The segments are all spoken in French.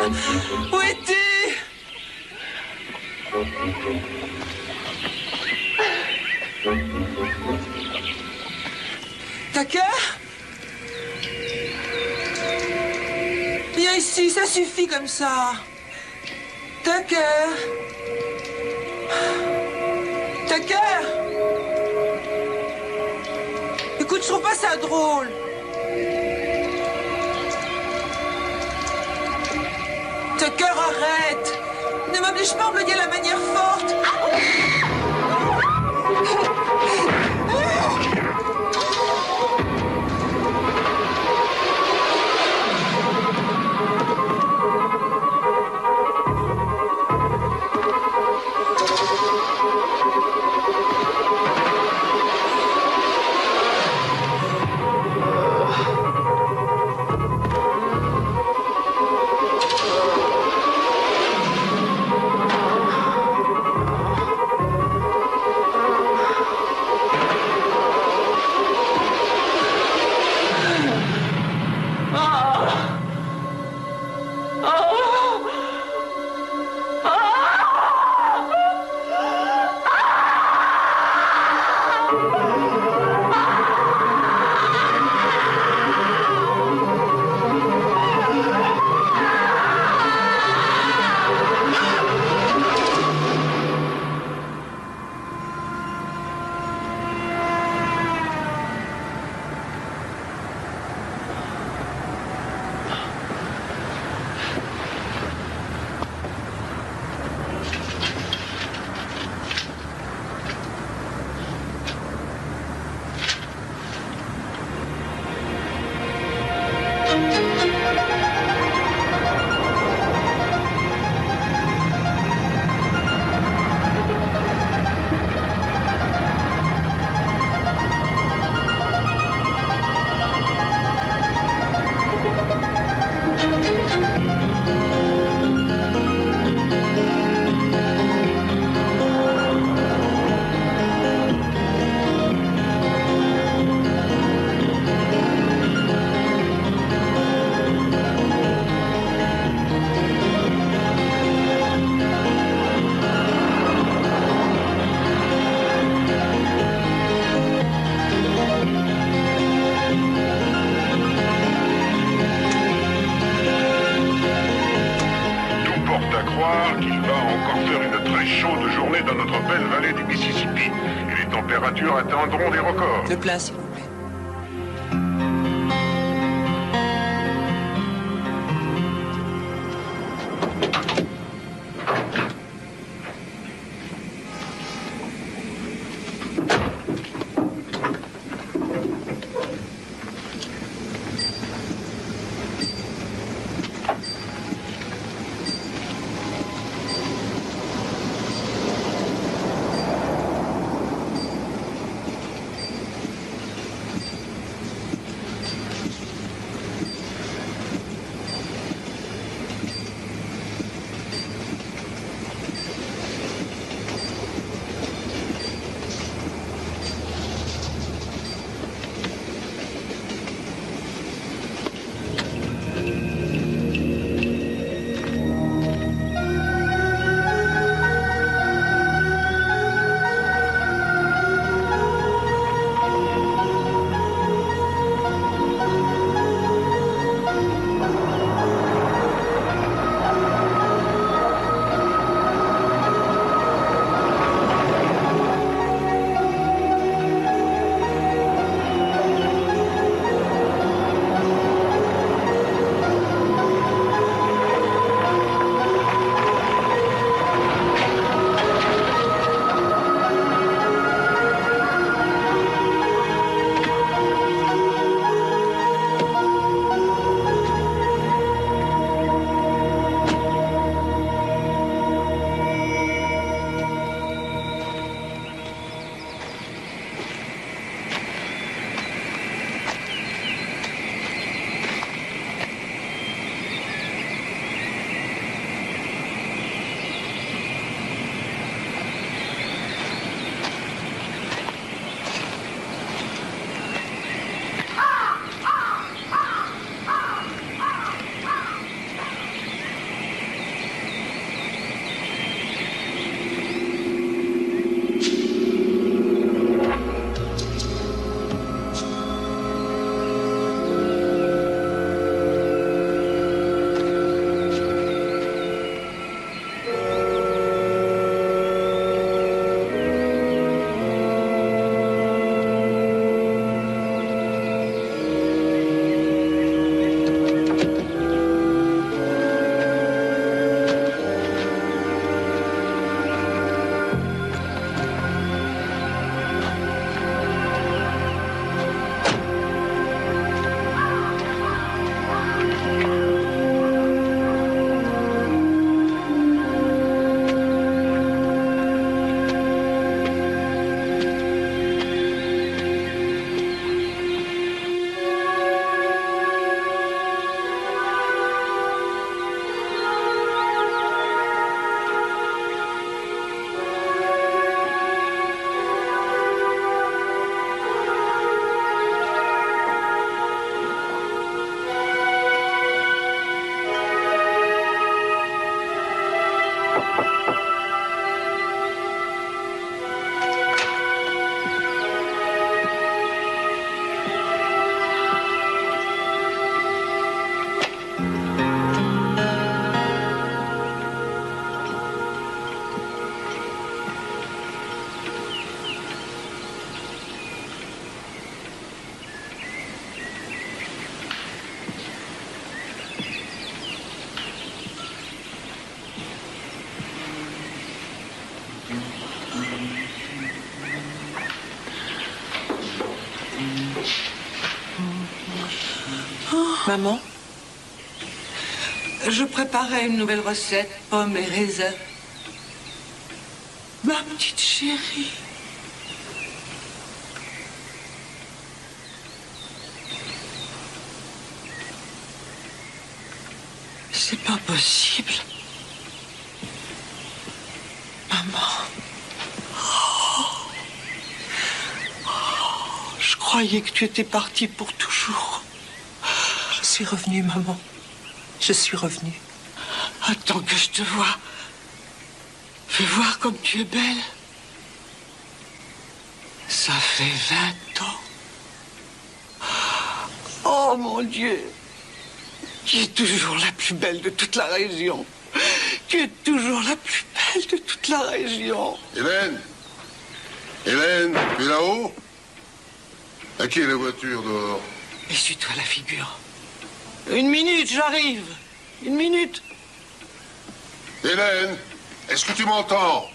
Où es-tu? Tucker? Viens ici, ça suffit comme ça. Tucker? Tucker? Écoute, je trouve pas ça drôle. Tucker, arrête. Ne m'oblige pas à me le dire de la manière forte. Attendront des records. Le plein, s'il vous plaît. Maman, je préparais une nouvelle recette, pommes et raisins. Ma petite chérie. C'est pas possible. Maman. Je croyais que tu étais partie pour toujours. Je suis revenue, maman. Je suis revenue. Attends que je te vois. Fais voir comme tu es belle. Ça fait 20 ans. Oh mon Dieu. Tu es toujours la plus belle de toute la région. Tu es toujours la plus belle de toute la région. Hélène? Hélène, tu es là-haut? À qui est la voiture dehors? Essuie-toi la figure. Une minute, j'arrive. Une minute. Hélène, est-ce que tu m'entends?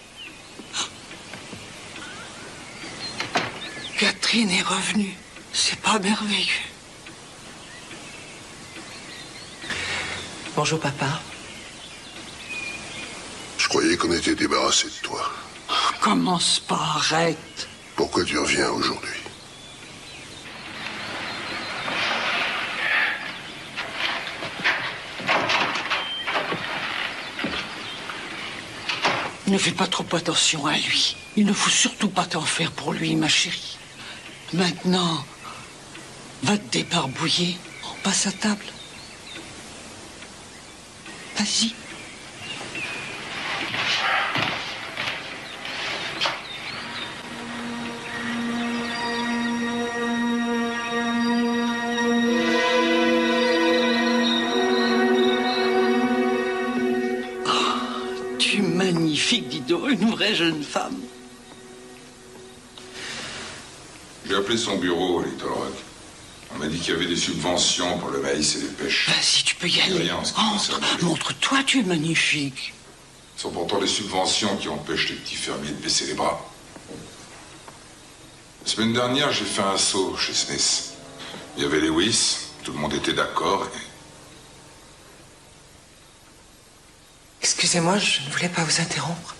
Catherine est revenue. C'est pas merveilleux. Bonjour, papa. Je croyais qu'on était débarrassé de toi. Commence pas, arrête. Pourquoi tu reviens aujourd'hui? Ne fais pas trop attention à lui. Il ne faut surtout pas t'en faire pour lui, ma chérie. Maintenant, va te débarbouiller. On passe à table. Vas-y. Tu es magnifique, dis donc, une vraie jeune femme. J'ai appelé son bureau, Little Rock. On m'a dit qu'il y avait des subventions pour le maïs et les pêches. Vas-y, tu peux y aller. Rien en ce qui concerne les- Montre-toi, tu es magnifique. Ce sont pourtant les subventions qui empêchent les petits fermiers de baisser les bras. La semaine dernière, j'ai fait un saut chez Smith. Il y avait Lewis, tout le monde était d'accord. Et... Excusez-moi, je ne voulais pas vous interrompre.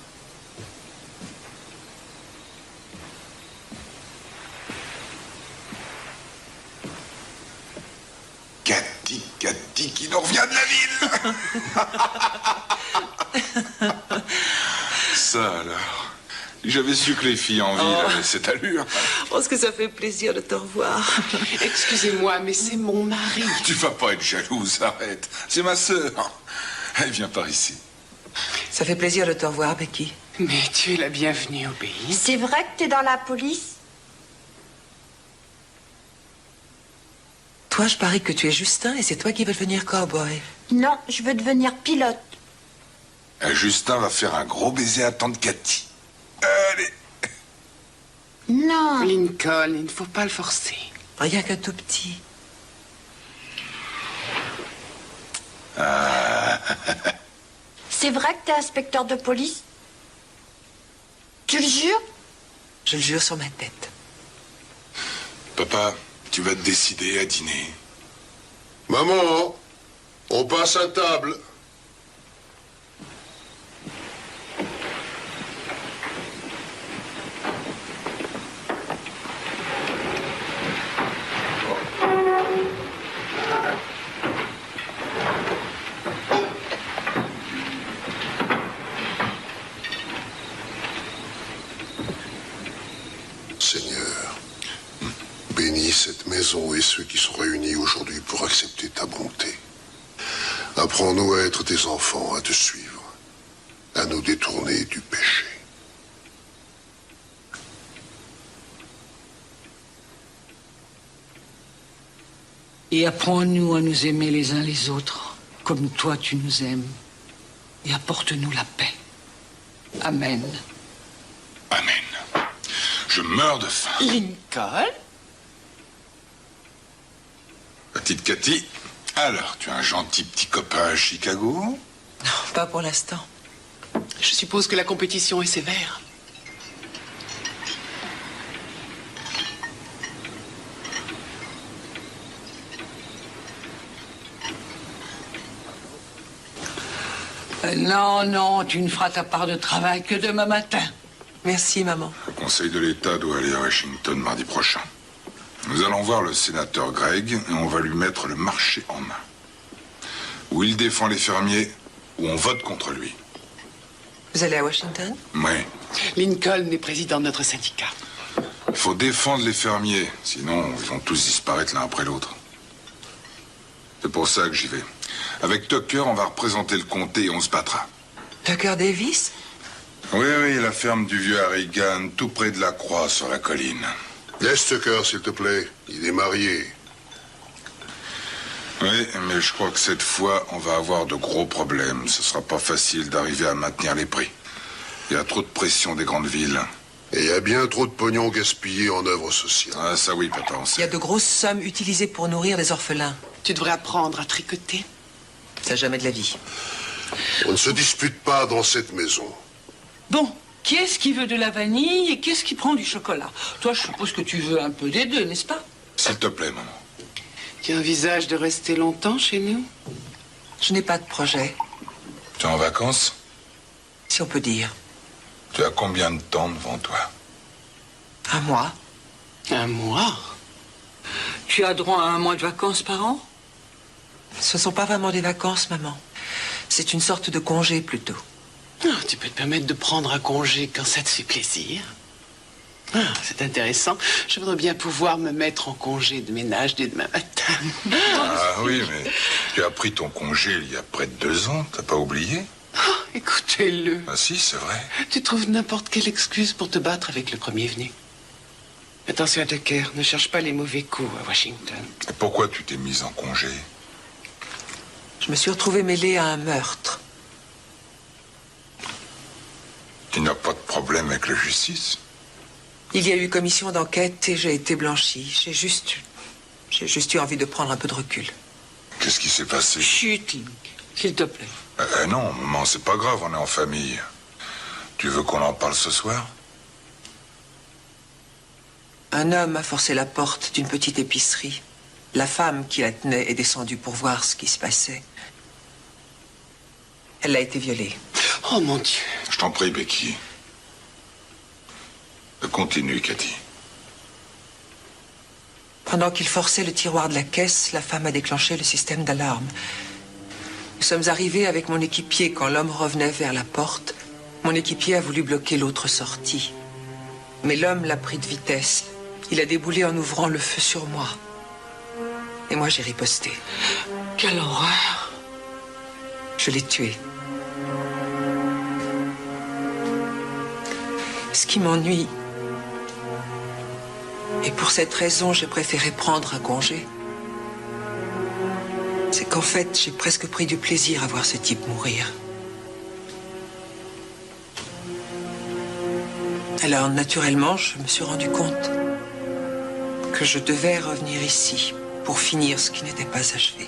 Cathy qui nous revient de la ville. Ça alors. J'avais su que les filles en ville avaient cette allure. Oh, ce que ça fait plaisir de te revoir. Excusez-moi, mais c'est mon mari. Tu vas pas être jalouse, arrête. C'est ma sœur. Elle vient par ici. Ça fait plaisir de te revoir, Becky. Mais tu es la bienvenue au pays. C'est vrai que t'es dans la police? Toi, je parie que tu es Justin et c'est toi qui veux devenir cowboy. Non, je veux devenir pilote. Justin va faire un gros baiser à tante Cathy. Allez. Non. Lincoln, il ne faut pas le forcer. Rien qu'un tout petit. C'est vrai que t'es inspecteur de police? Tu le jures? Je le jure sur ma tête. Papa, tu vas te décider à dîner. Maman, on passe à table. Seigneur, bénis cette maison et ceux qui sont réunis aujourd'hui pour accepter ta bonté. Apprends-nous à être tes enfants, à te suivre, à nous détourner du péché. Et apprends-nous à nous aimer les uns les autres, comme toi tu nous aimes. Et apporte-nous la paix. Amen. Amen. Je meurs de faim. Lincoln? Petite Cathy, alors, tu as un gentil petit copain à Chicago? Non, pas pour l'instant. Je suppose que la compétition est sévère. Non, non, tu ne feras ta part de travail que demain matin. Merci, maman. Le Conseil de l'État doit aller à Washington mardi prochain. Nous allons voir le sénateur Gregg et on va lui mettre le marché en main. Ou il défend les fermiers, ou on vote contre lui. Vous allez à Washington? Oui. Lincoln est président de notre syndicat. Il faut défendre les fermiers, sinon ils vont tous disparaître l'un après l'autre. C'est pour ça que j'y vais. Avec Tucker, on va représenter le comté et on se battra. Tucker Davis? Oui, la ferme du vieux Harrigan, tout près de la croix sur la colline. Laisse Tucker, s'il te plaît. Il est marié. Oui, mais je crois que cette fois, on va avoir de gros problèmes. Ce sera pas facile d'arriver à maintenir les prix. Il y a trop de pression des grandes villes. Et il y a bien trop de pognon gaspillé en œuvres sociales. Ah, ça oui, papa, on Il y a sait. de grosses sommes utilisées pour nourrir les orphelins. Tu devrais apprendre à tricoter. Ça, jamais de la vie. On ne se dispute pas dans cette maison. Bon, qui est-ce qui veut de la vanille et qui est-ce qui prend du chocolat? Toi, je suppose que tu veux un peu des deux, n'est-ce pas? S'il te plaît, maman. Tu envisages de rester longtemps chez nous? Je n'ai pas de projet, Tu es en vacances? si on peut dire. Tu as combien de temps devant toi? Un mois. Un mois? Tu as droit à un mois de vacances par an? Ce ne sont pas vraiment des vacances, maman. C'est une sorte de congé, plutôt. Ah, tu peux te permettre de prendre un congé quand ça te fait plaisir. Ah, c'est intéressant. Je voudrais bien pouvoir me mettre en congé de ménage dès demain matin. Ah oui, mais tu as pris ton congé il y a près de 2 ans, t'as pas oublié? Oh, écoutez-le. Ah si, c'est vrai. Tu trouves n'importe quelle excuse pour te battre avec le premier venu. Attention à Tucker, ne cherche pas les mauvais coups à Washington. Et pourquoi tu t'es mise en congé? Je me suis retrouvée mêlée à un meurtre. Tu n'as pas de problème avec la justice? Il y a eu commission d'enquête et j'ai été blanchie. J'ai juste eu envie de prendre un peu de recul. Qu'est-ce qui s'est passé? Chut, Link, s'il te plaît. Non, maman, c'est pas grave, on est en famille. Tu veux qu'on en parle ce soir? Un homme a forcé la porte d'une petite épicerie. La femme qui la tenait est descendue pour voir ce qui se passait. Elle a été violée. Oh mon Dieu. Je t'en prie, Becky. Continue, Cathy. Pendant qu'il forçait le tiroir de la caisse, la femme a déclenché le système d'alarme. Nous sommes arrivés avec mon équipier quand l'homme revenait vers la porte. Mon équipier a voulu bloquer l'autre sortie. Mais l'homme l'a pris de vitesse. Il a déboulé en ouvrant le feu sur moi. Et moi, j'ai riposté. Quelle horreur! Je l'ai tué. Ce qui m'ennuie, et pour cette raison, j'ai préféré prendre un congé, c'est qu'en fait, j'ai presque pris du plaisir à voir ce type mourir. Alors, naturellement, je me suis rendu compte que je devais revenir ici pour finir ce qui n'était pas achevé.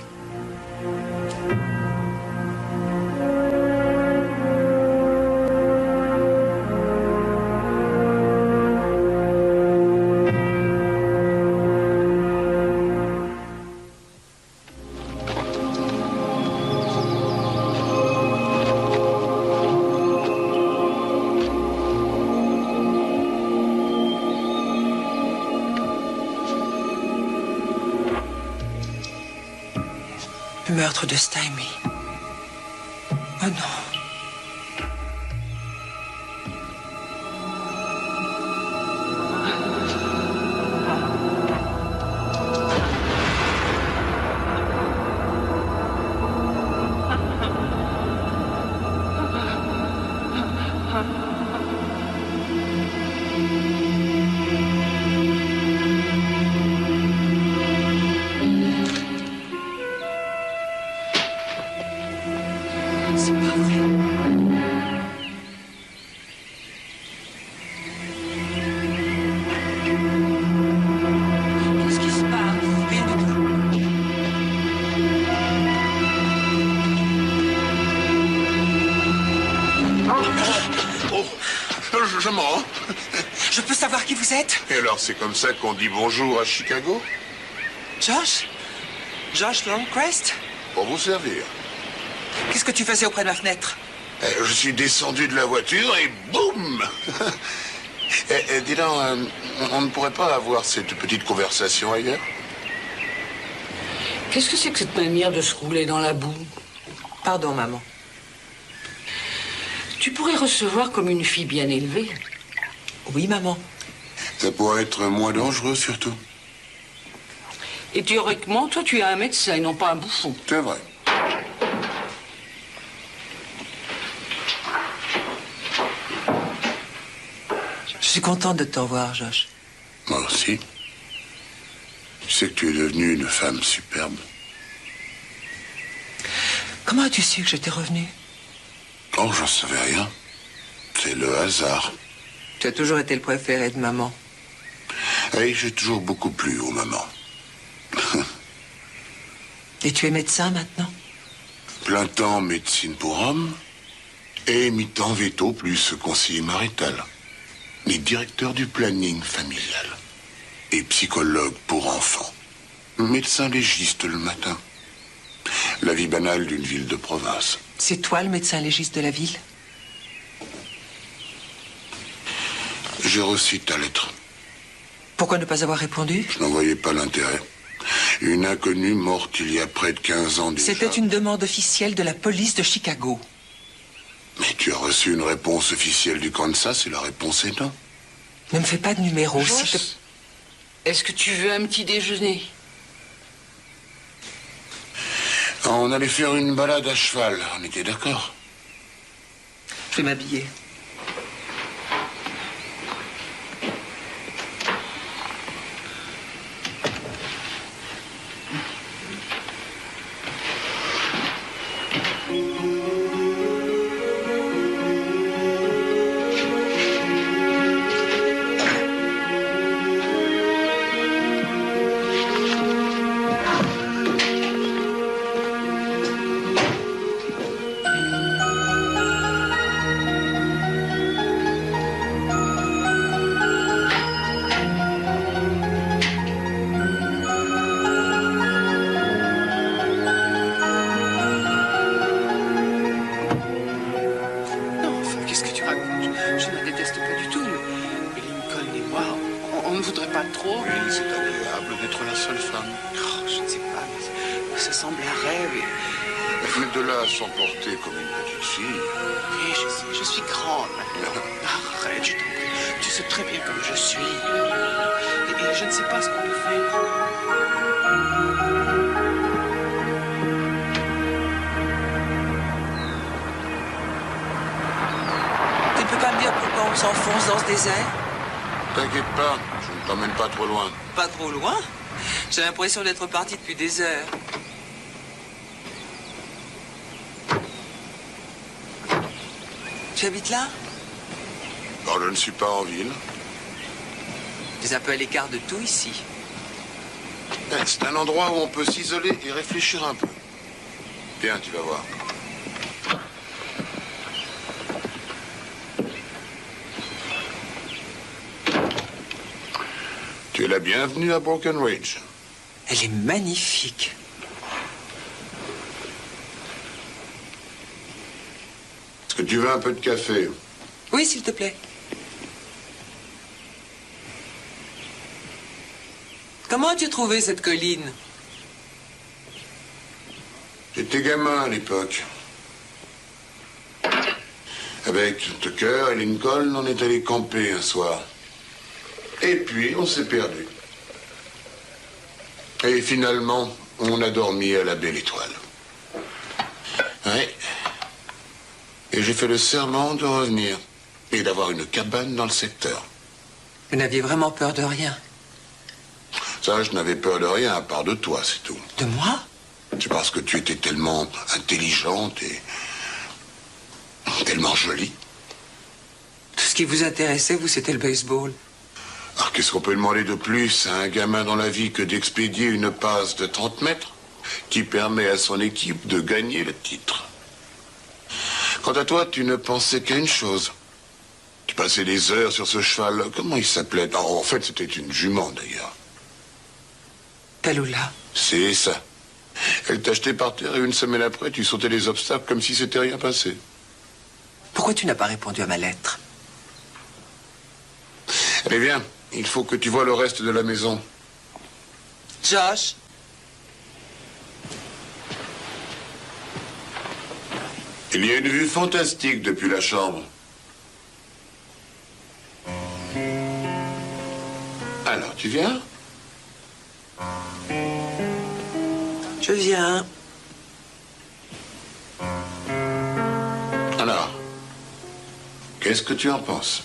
Le meurtre de Stymie. Oh non. C'est pas vrai. Qu'est-ce qui se passe? Rien du tout. Oh, je mens. Je peux savoir qui vous êtes? Et alors, c'est comme ça qu'on dit bonjour à Chicago? Josh? Josh Longcrest? Pour vous servir. Qu'est-ce que tu faisais auprès de ma fenêtre? Je suis descendu de la voiture et boum. Dis donc, on ne pourrait pas avoir cette petite conversation ailleurs? Qu'est-ce que c'est que cette manière de se rouler dans la boue? Pardon, maman. Tu pourrais recevoir comme une fille bien élevée. Oui, maman. Ça pourrait être moins dangereux, surtout. Et théoriquement, toi, tu es un médecin et non pas un bouffon. C'est vrai. Je suis contente de te revoir, Josh. Moi aussi. Tu sais que tu es devenue une femme superbe. Comment as-tu su que j'étais revenue? Oh, j'en savais rien. C'est le hasard. Tu as toujours été le préféré de maman. Et j'ai toujours beaucoup plu aux mamans. Et tu es médecin maintenant? Plein temps médecine pour hommes et mi-temps veto plus conseiller marital. Mais directeur du planning familial et psychologue pour enfants. Médecin légiste le matin. La vie banale d'une ville de province. C'est toi le médecin légiste de la ville? J'ai reçu ta lettre. Pourquoi ne pas avoir répondu? Je n'en voyais pas l'intérêt. Une inconnue morte il y a près de 15 ans déjà. C'était une demande officielle de la police de Chicago. Mais tu as reçu une réponse officielle du Kansas et la réponse est non. Ne me fais pas de numéro, Josh, s'il te... est-ce que tu veux un petit déjeuner? On allait faire une balade à cheval, on était d'accord? Je vais m'habiller. S'emporter comme une petite fille. Oui, je sais, je suis grande maintenant. Arrête, je t'en prie. Tu sais très bien comme je suis. Et je ne sais pas ce qu'on peut faire. Tu ne peux pas me dire pourquoi on s'enfonce dans ce désert? T'inquiète pas, je ne t'emmène pas trop loin. Pas trop loin? J'ai l'impression d'être parti depuis des heures. Tu habites là? Alors, je ne suis pas en ville. Tu es un peu à l'écart de tout ici. C'est un endroit où on peut s'isoler et réfléchir un peu. Viens, tu vas voir. Tu es la bienvenue à Broken Ridge. Elle est magnifique. Est-ce que tu veux un peu de café? Oui, s'il te plaît. Comment as-tu trouvé cette colline? J'étais gamin à l'époque. Avec Tucker et Lincoln, on est allé camper un soir. Et puis, on s'est perdu. Et finalement, on a dormi à la Belle Étoile. Ouais. Et j'ai fait le serment de revenir et d'avoir une cabane dans le secteur. Vous n'aviez vraiment peur de rien? Ça, je n'avais peur de rien à part de toi, c'est tout. De moi? C'est parce que tu étais tellement intelligente et tellement jolie. Tout ce qui vous intéressait, vous, c'était le baseball. Alors, qu'est-ce qu'on peut demander de plus à un gamin dans la vie que d'expédier une passe de 30 mètres qui permet à son équipe de gagner le titre? Quant à toi, tu ne pensais qu'à une chose. Tu passais des heures sur ce cheval. Comment il s'appelait? En fait, c'était une jument, d'ailleurs. Tallulah. C'est ça. Elle t'a jeté par terre et une semaine après, tu sautais les obstacles comme si c'était rien passé. Pourquoi tu n'as pas répondu à ma lettre? Allez, viens. Il faut que tu vois le reste de la maison. Josh? Il y a une vue fantastique depuis la chambre. Alors, tu viens? Je viens. Alors, qu'est-ce que tu en penses?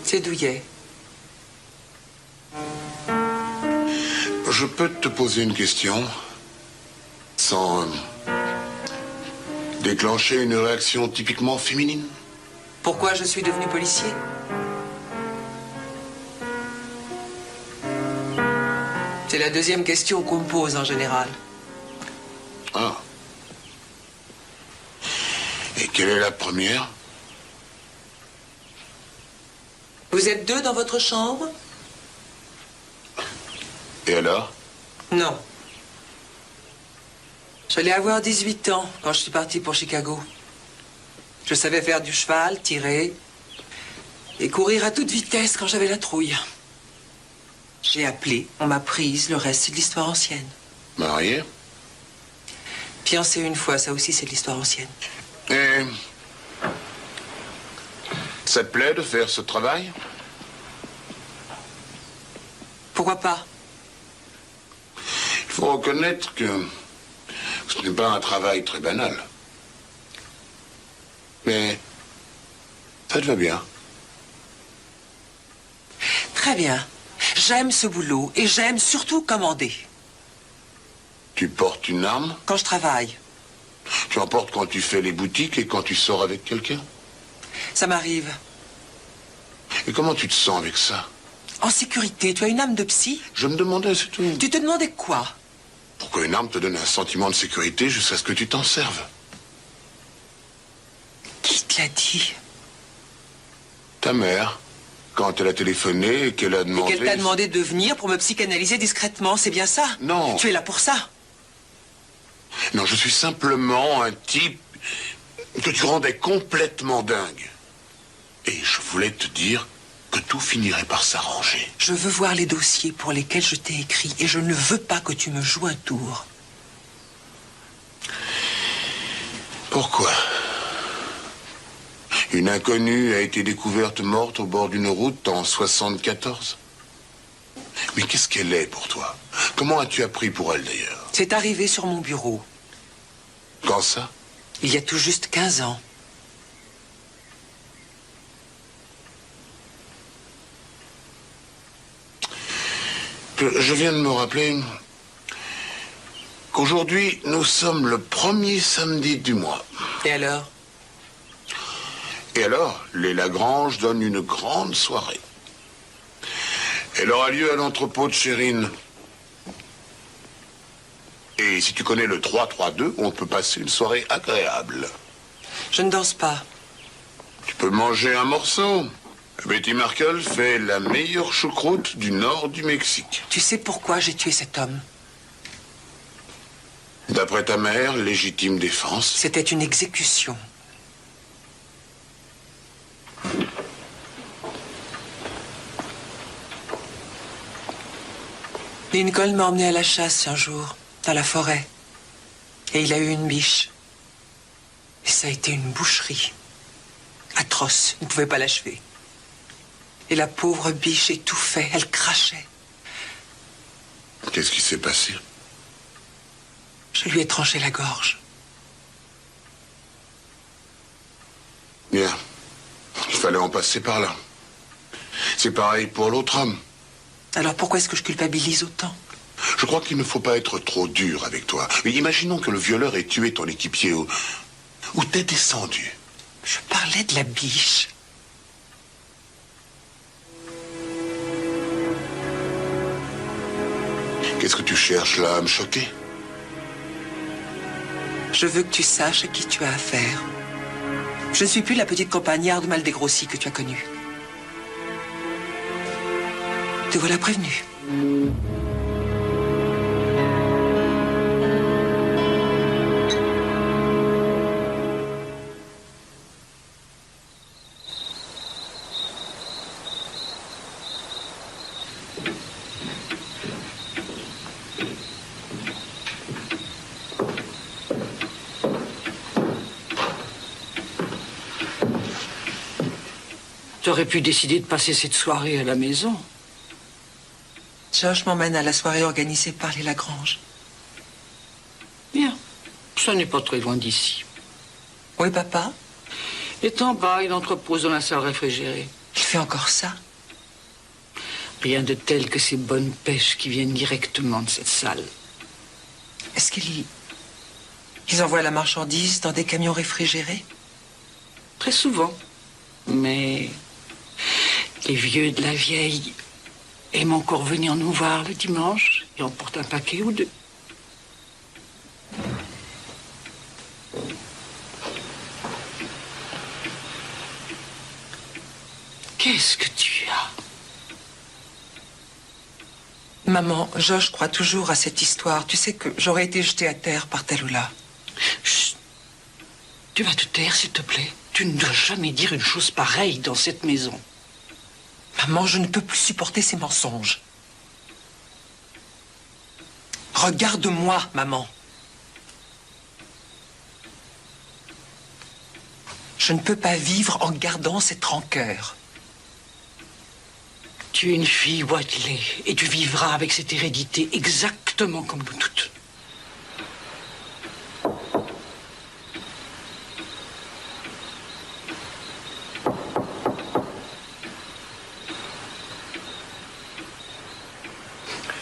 C'est douillet. Je peux te poser une question sans déclencher une réaction typiquement féminine? Pourquoi je suis devenu policier? C'est la deuxième question qu'on me pose en général. Ah. Et quelle est la première? Vous êtes deux dans votre chambre? Et alors? Non. J'allais avoir 18 ans quand je suis parti pour Chicago. Je savais faire du cheval, tirer et courir à toute vitesse quand j'avais la trouille. J'ai appelé, on m'a prise, le reste c'est de l'histoire ancienne. Mariée? Fiancée une fois, ça aussi c'est de l'histoire ancienne. Et ça te plaît de faire ce travail? Pourquoi pas? Il faut reconnaître que ce n'est pas un travail très banal. Mais ça te va bien. Très bien. J'aime ce boulot et j'aime surtout commander. Tu portes une arme? Quand je travaille. Tu en portes quand tu fais les boutiques et quand tu sors avec quelqu'un? Ça m'arrive. Et comment tu te sens avec ça? En sécurité, tu as une âme de psy? Je me demandais, c'est tout. Tu te demandais quoi? Pourquoi une arme te donne un sentiment de sécurité jusqu'à ce que tu t'en serves? Qui te l'a dit? Ta mère, quand elle a téléphoné et qu'elle a demandé... Et qu'elle t'a demandé de venir pour me psychanalyser discrètement, c'est bien ça? Non. Tu es là pour ça? Non, je suis simplement un type que tu rendais complètement dingue. Et je voulais te dire que tout finirait par s'arranger. Je veux voir les dossiers pour lesquels je t'ai écrit et je ne veux pas que tu me joues un tour. Pourquoi? Une inconnue a été découverte morte au bord d'une route en 74. Mais qu'est-ce qu'elle est pour toi? Comment as-tu appris pour elle d'ailleurs? C'est arrivé sur mon bureau. Quand ça? Il y a tout juste 15 ans. Je viens de me rappeler qu'aujourd'hui, nous sommes le premier samedi du mois. Et alors? Et alors, les Lagrange donnent une grande soirée. Elle aura lieu à l'entrepôt de Chérine. Et si tu connais le 3-3-2, on peut passer une soirée agréable. Je ne danse pas. Tu peux manger un morceau. Betty Markle fait la meilleure choucroute du nord du Mexique. Tu sais pourquoi j'ai tué cet homme? D'après ta mère, légitime défense. C'était une exécution. Lincoln m'a emmené à la chasse un jour, dans la forêt. Et il a eu une biche. Et ça a été une boucherie. Atroce, il ne pouvait pas l'achever. Et la pauvre biche étouffait, elle crachait. Qu'est-ce qui s'est passé? Je lui ai tranché la gorge. Bien. Il fallait en passer par là. C'est pareil pour l'autre homme. Alors pourquoi est-ce que je culpabilise autant? Je crois qu'il ne faut pas être trop dur avec toi. Mais imaginons que le violeur ait tué ton équipier où t'es descendu. Je parlais de la biche. Qu'est-ce que tu cherches là à me choquer? Je veux que tu saches à qui tu as affaire. Je ne suis plus la petite campagnarde mal dégrossie que tu as connue. Te voilà prévenu. Tu aurais pu décider de passer cette soirée à la maison. Josh m'emmène à la soirée organisée par les Lagrange. Bien. Ça n'est pas très loin d'ici. Oui, papa? Il est en bas, il entrepose dans la salle réfrigérée. Il fait encore ça? Rien de tel que ces bonnes pêches qui viennent directement de cette salle. Est-ce qu'ils envoient la marchandise dans des camions réfrigérés? Très souvent. Mais les vieux de la vieille aiment encore venir nous voir le dimanche et emportent un paquet ou deux. Qu'est-ce que tu as? Maman, Josh croit toujours à cette histoire. Tu sais que j'aurais été jetée à terre par Tallulah. Chut. Tu vas te taire, s'il te plaît. Tu ne dois jamais dire une chose pareille dans cette maison. Maman, je ne peux plus supporter ces mensonges. Regarde-moi, maman. Je ne peux pas vivre en gardant cette rancœur. Tu es une fille Whiteley et tu vivras avec cette hérédité exactement comme nous toutes.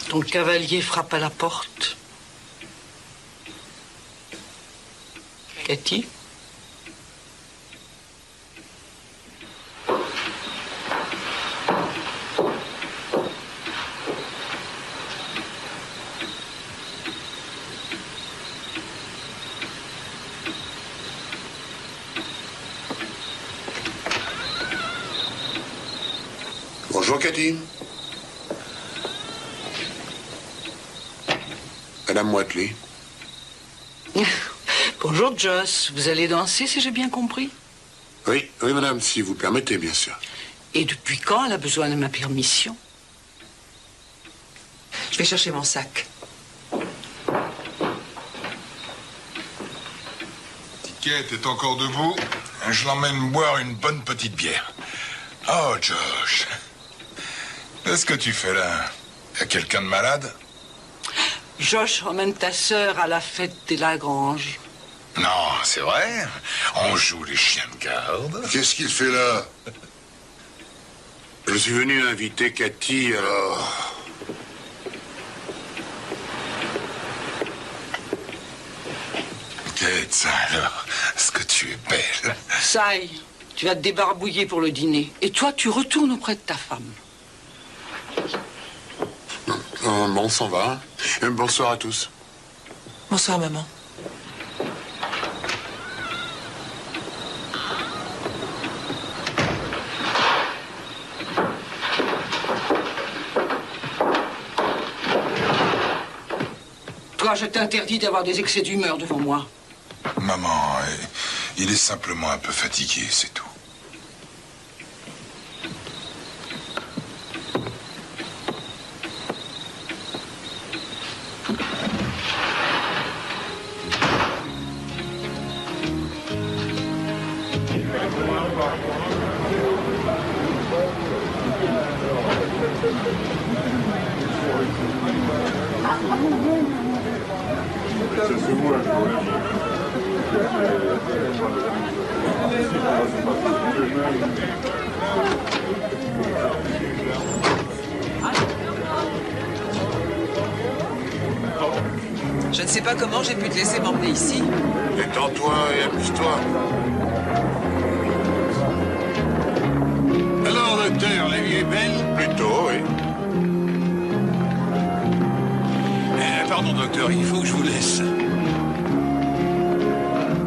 Ton cavalier frappe à la porte. Cathy? Bonjour, Cathy. Madame Whiteley. Bonjour, Joss. Vous allez danser, si j'ai bien compris? Oui, madame, si vous permettez, bien sûr. Et depuis quand elle a besoin de ma permission? Je vais chercher mon sac. Ticket est encore debout. Je l'emmène boire une bonne petite bière. Oh, Josh. Qu'est-ce que tu fais là? Y a quelqu'un de malade? Josh emmène ta sœur à la fête des Lagrange. Non, c'est vrai. On joue les chiens de garde. Qu'est-ce qu'il fait là? Je suis venu inviter Cathy, alors... Kate, ça alors, est-ce que tu es belle? Sai, tu vas te débarbouiller pour le dîner. Et toi, tu retournes auprès de ta femme. Bon, on s'en va. Bonsoir à tous. Bonsoir, maman. Toi, je t'interdis d'avoir des excès d'humeur devant moi. Maman, il est simplement un peu fatigué, c'est tout. Je ne sais pas comment j'ai pu te laisser m'emmener ici. Détends-toi et amuse-toi. Alors, docteur, la vie est belle? Plutôt, oui. Pardon, docteur, il faut que je vous laisse.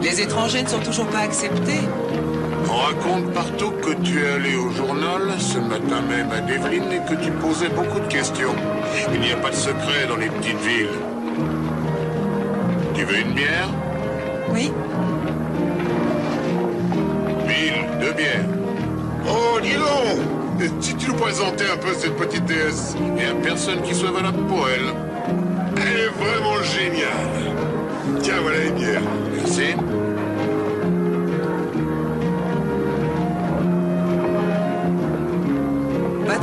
Les étrangers ne sont toujours pas acceptés. On raconte partout que tu es allé au journal, ce matin même à Devlin, et que tu posais beaucoup de questions. Il n'y a pas de secret dans les petites villes. Tu veux une bière? Oui. Bill, 2 bières. Oh, dis donc! Si tu nous présentais un peu cette petite déesse. Il n'y a personne qui soit valable pour elle. Elle est vraiment géniale. Tiens, voilà une bière. Merci.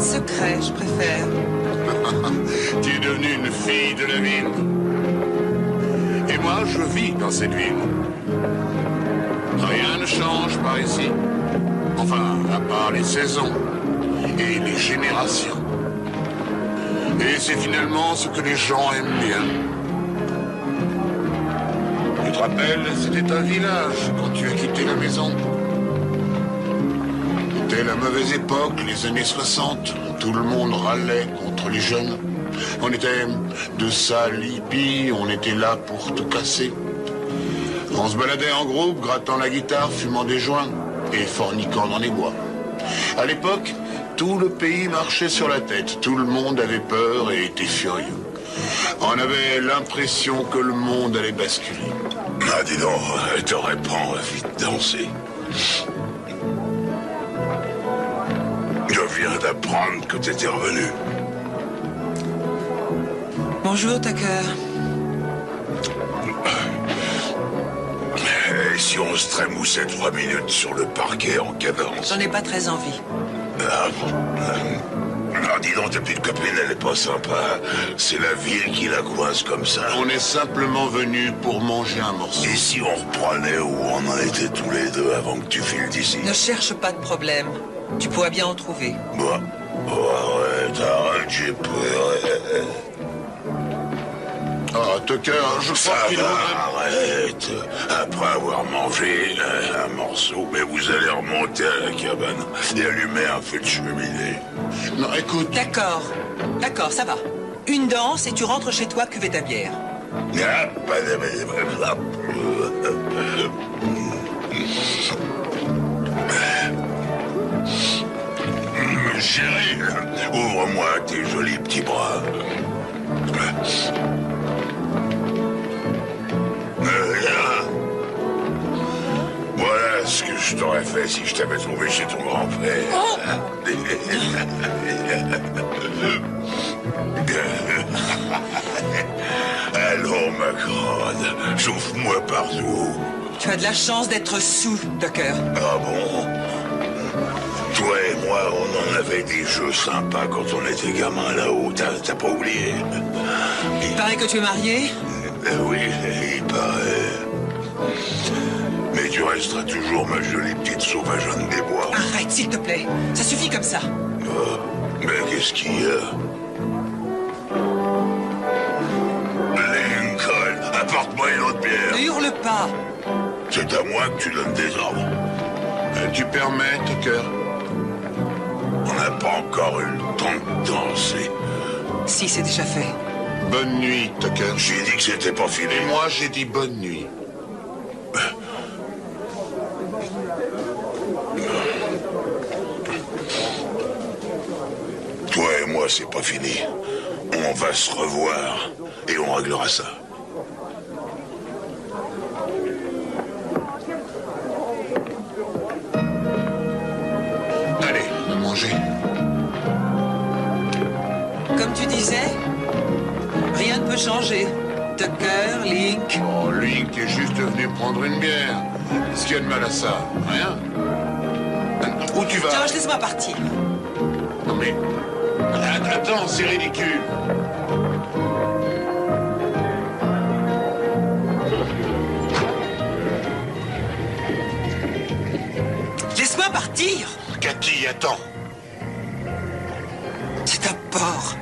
de secret, je préfère. Tu es devenue une fille de la ville. Et moi, je vis dans cette ville. Rien ne change par ici. Enfin, à part les saisons et les générations. Et c'est finalement ce que les gens aiment bien. Tu te rappelles, c'était un village quand tu as quitté la maison. C'était la mauvaise époque, les années 60. Tout le monde râlait contre les jeunes. On était de sales hippies, on était là pour te casser. On se baladait en groupe, grattant la guitare, fumant des joints et forniquant dans les bois. À l'époque, tout le pays marchait sur la tête. Tout le monde avait peur et était furieux. On avait l'impression que le monde allait basculer. Ah, dis donc, t'aurais pas envie de danser. Je viens d'apprendre que t'étais revenu. Bonjour, Tucker. Et si on se trémoussait 3 minutes sur le parquet en cadence? J'en ai pas très envie. Ah bon? Ah, dis donc, ta petite copine, elle est pas sympa. C'est la ville qui la coince comme ça. On est simplement venu pour manger un morceau. Et si on reprenait où on en était tous les deux avant que tu files d'ici? Ne cherche pas de problème. Tu pourrais bien en trouver. Moi? Oh, arrête, j'ai peur. Ah, Tucker, je crois qu'il vaudrait... Arrête. Après avoir mangé un morceau, mais vous allez remonter à la cabane et allumer un feu de cheminée. Non, écoute... D'accord. D'accord, ça va. Une danse et tu rentres chez toi cuver ta bière. Ah, chérie, ouvre-moi tes jolis petits bras. Voilà ce que je t'aurais fait si je t'avais trouvé chez ton grand-père. Oh. Allons, ma grande, chauffe-moi partout. Tu as de la chance d'être sous, Tucker. Ah bon? Toi et moi, on en avait des jeux sympas quand on était gamin là-haut, t'as pas oublié? Il paraît que tu es marié. Oui, il paraît. Mais tu resteras toujours ma jolie petite sauvageonne des bois. Arrête, s'il te plaît. Ça suffit comme ça. Oh, mais qu'est-ce qu'il y a? Lincoln, apporte-moi une autre bière. Ne hurle pas. C'est à moi que tu donnes des ordres. Tu permets, Tucker? On n'a pas encore eu le temps de danser. Si, c'est déjà fait. Bonne nuit, Tucker. J'ai dit que c'était pas fini. Et moi, j'ai dit bonne nuit. Toi et moi, c'est pas fini. On va se revoir et on réglera ça. Allez, on va manger. Comme tu disais, rien ne peut changer. Tucker, Link. Oh, Link est juste venu prendre une bière. Qu'est-ce qu'il y a de mal à ça? Rien. Où tu vas? George, laisse-moi partir. Non mais... Attends, c'est ridicule. Laisse-moi partir. Cathy, attends. C'est un porc.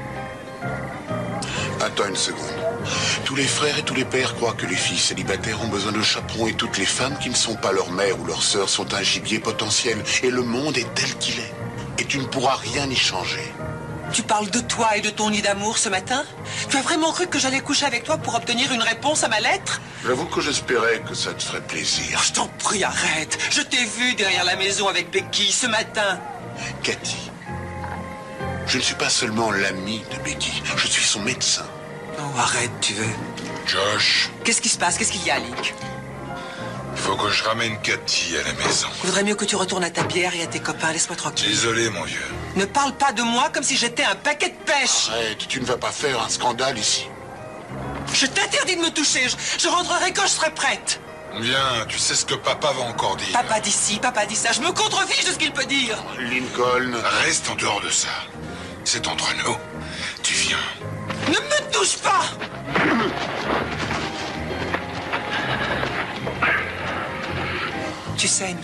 Attends une seconde. Tous les frères et tous les pères croient que les filles célibataires ont besoin de chaperons et toutes les femmes qui ne sont pas leur mère ou leur sœur sont un gibier potentiel. Et le monde est tel qu'il est. Et tu ne pourras rien y changer. Tu parles de toi et de ton nid d'amour ce matin? Tu as vraiment cru que j'allais coucher avec toi pour obtenir une réponse à ma lettre? J'avoue que j'espérais que ça te ferait plaisir. Oh, je t'en prie, arrête. Je t'ai vu derrière la maison avec Becky ce matin. Cathy, je ne suis pas seulement l'ami de Becky, je suis son médecin. Oh, arrête, tu veux. Josh, Qu'est-ce qui se passe? Qu'est-ce qu'il y a, Link? il faut que je ramène Cathy à la maison. Vaudrait mieux que tu retournes à ta bière et à tes copains. Laisse-moi tranquille. Désolé, mon vieux. Ne parle pas de moi comme si j'étais un paquet de pêche. Arrête, tu ne vas pas faire un scandale ici. Je t'interdis de me toucher. Je rentrerai quand je serai prête. Viens, tu sais ce que papa va encore dire. Papa dit ci, papa dit ça. Je me contrefiche de ce qu'il peut dire. Lincoln... Reste en dehors de ça. C'est entre nous. Tu viens. Ne me touche pas! Tu saignes.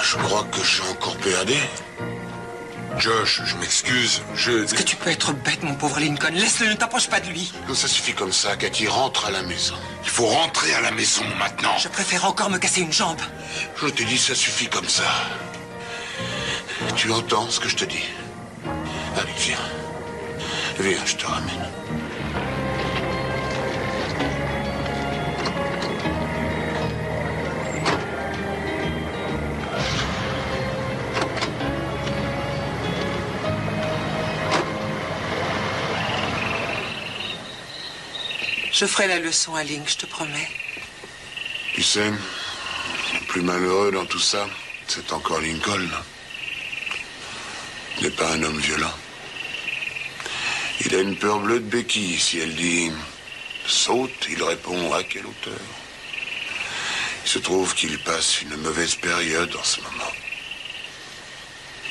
Je crois que j'ai encore PAD. Josh, je m'excuse, Est-ce que tu peux être bête, mon pauvre Lincoln? Laisse-le, ne t'approche pas de lui. Non, ça suffit comme ça, Cathy, rentre à la maison. Il faut rentrer à la maison maintenant. Je préfère encore me casser une jambe. Je te dis, ça suffit comme ça. Tu entends ce que je te dis? Allez, viens. Viens, je te ramène. Je ferai la leçon à Link, je te promets. Tu sais, le plus malheureux dans tout ça, c'est encore Lincoln. Il n'est pas un homme violent. Il a une peur bleue de béquille. Si elle dit « saute », il répond « à quelle hauteur ?» Il se trouve qu'il passe une mauvaise période en ce moment.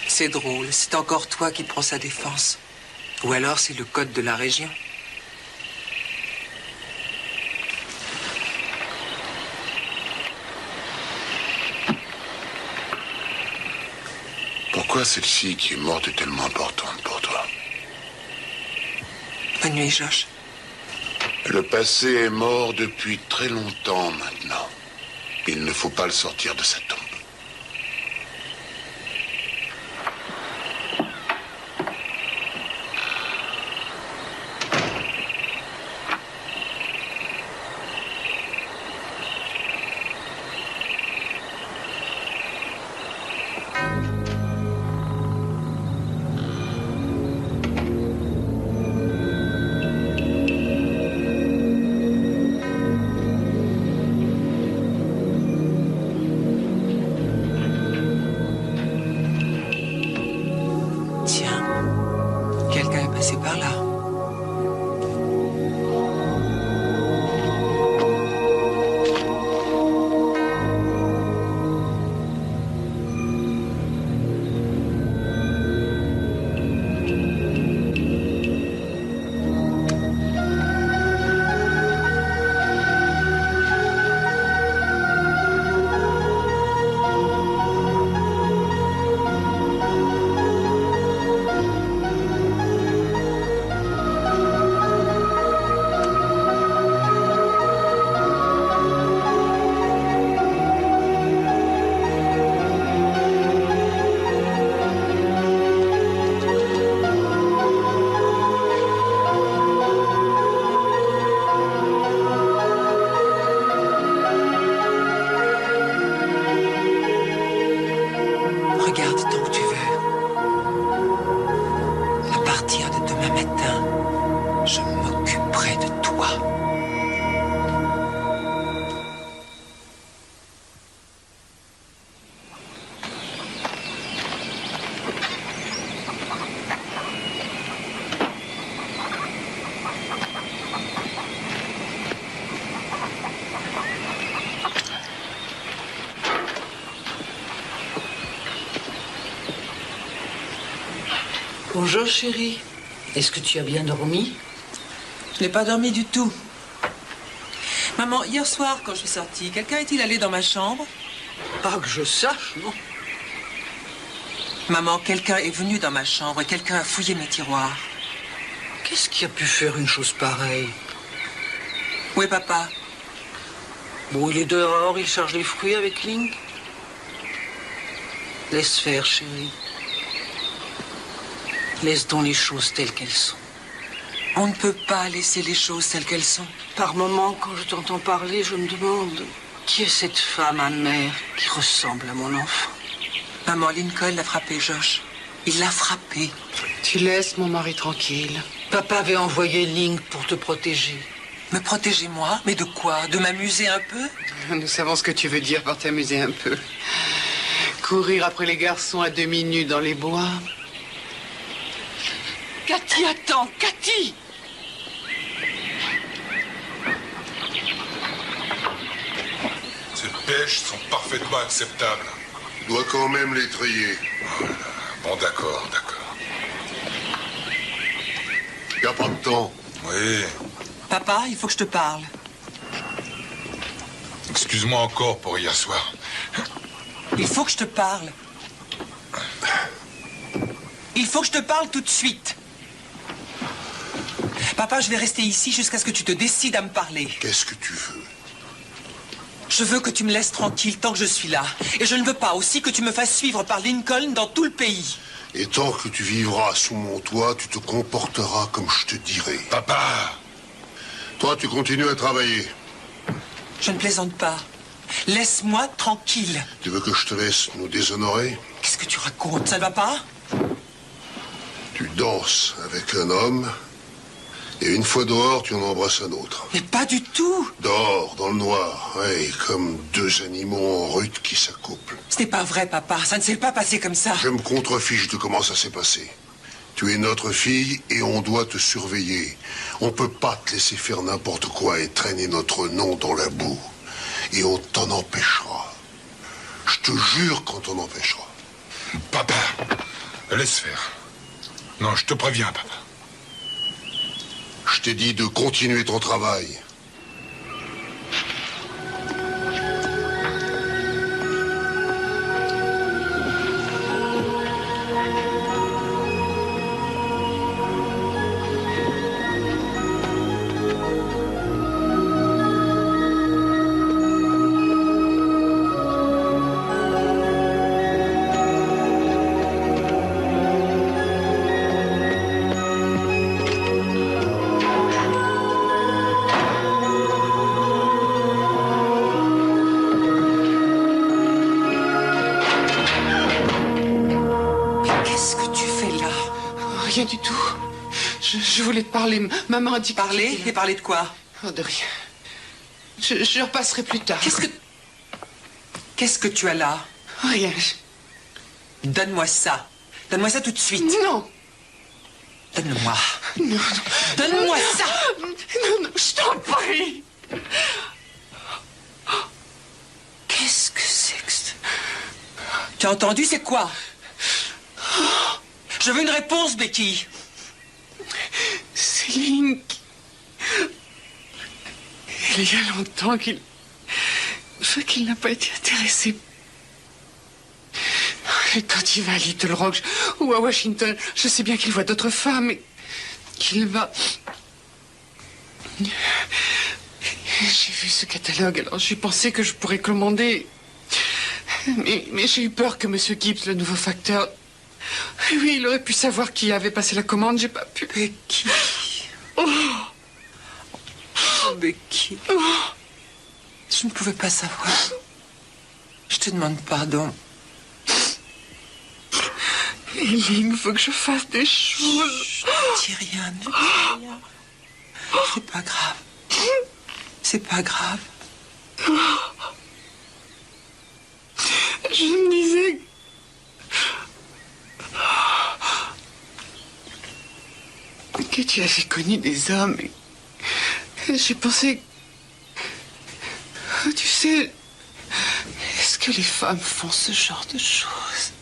C'est drôle, c'est encore toi qui prends sa défense. Ou alors c'est le code de la région. Pourquoi celle-ci qui est morte est tellement importante pour toi? Bonne nuit, Josh. Le passé est mort depuis très longtemps maintenant. Il ne faut pas le sortir de sa tombe. Bonjour, chérie. Est-ce que tu as bien dormi? Je n'ai pas dormi du tout. Maman, hier soir, quand je suis sortie, quelqu'un est-il allé dans ma chambre? Pas que je sache, non. Maman, quelqu'un est venu dans ma chambre et quelqu'un a fouillé mes tiroirs. Qu'est-ce qui a pu faire une chose pareille? Où est papa? Bon, il est dehors, il charge les fruits avec Link. Laisse faire, chérie. Laisse donc les choses telles qu'elles sont. On ne peut pas laisser les choses telles qu'elles sont. Par moments, quand je t'entends parler, je me demande qui est cette femme amère qui ressemble à mon enfant. Maman, Lincoln l'a frappé, Josh. Il l'a frappé. Tu laisses mon mari tranquille. Papa avait envoyé Link pour te protéger. Me protéger, moi? Mais de quoi? De m'amuser un peu? Nous savons ce que tu veux dire par t'amuser un peu. Courir après les garçons à demi nus dans les bois. Cathy, attends, Cathy! Ces pêches sont parfaitement acceptables. Je dois quand même les trier. Voilà. Bon, d'accord, d'accord. Y a pas de temps. Oui. Papa, il faut que je te parle. Excuse-moi encore pour hier soir. Il faut que je te parle. Il faut que je te parle tout de suite. Papa, je vais rester ici jusqu'à ce que tu te décides à me parler. Qu'est-ce que tu veux? Je veux que tu me laisses tranquille tant que je suis là. Et je ne veux pas aussi que tu me fasses suivre par Lincoln dans tout le pays. Et tant que tu vivras sous mon toit, tu te comporteras comme je te dirai. Papa! Toi, tu continues à travailler. Je ne plaisante pas. Laisse-moi tranquille. Tu veux que je te laisse nous déshonorer? Qu'est-ce que tu racontes? Ça ne va pas? Tu danses avec un homme, et une fois dehors, tu en embrasses un autre. Mais pas du tout. Dehors, dans le noir, ouais, comme deux animaux en rut qui s'accouplent. Ce n'est pas vrai, papa. Ça ne s'est pas passé comme ça. Je me contrefiche de comment ça s'est passé. Tu es notre fille et on doit te surveiller. On peut pas te laisser faire n'importe quoi et traîner notre nom dans la boue. Et on t'en empêchera. Je te jure qu'on t'en empêchera. Papa, laisse faire. Non, je te préviens, papa. Je t'ai dit de continuer ton travail. Rien du tout. Je voulais te parler. Maman a dit... Parler? Et parler de quoi? Oh, de rien. Je repasserai plus tard. Qu'est-ce que tu as là? Rien. Donne-moi ça. Donne-moi ça tout de suite. Non. Donne-le-moi. Non, non. Donne-moi ça. Non, non, je t'en prie. Qu'est-ce que c'est que ça? Tu as entendu, c'est quoi? Je veux une réponse, Becky. C'est Link. Il y a longtemps qu'il n'a pas été intéressé. Et quand il va à Little Rock ou à Washington, je sais bien qu'il voit d'autres femmes et qu'il va... J'ai vu ce catalogue, alors j'ai pensé que je pourrais commander. Mais j'ai eu peur que M. Gibbs, le nouveau facteur... Oui, il aurait pu savoir qui avait passé la commande, j'ai pas pu. Becky. Oh, Becky. oh. Je ne pouvais pas savoir. Je te demande pardon. Il faut que je fasse des choses. Ne dis rien, ne dis rien. C'est pas grave. C'est pas grave. Je me disais... que tu avais connu des hommes et j'ai pensé... Tu sais, est-ce que les femmes font ce genre de choses?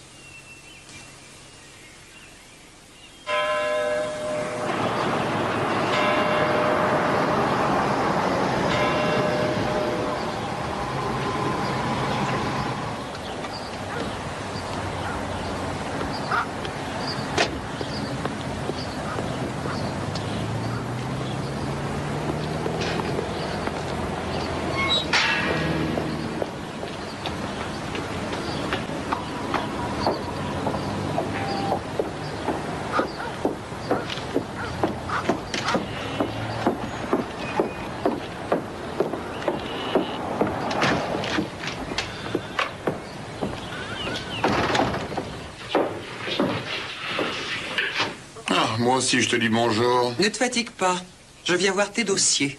Moi aussi, je te dis bonjour. Ne te fatigue pas. Je viens voir tes dossiers.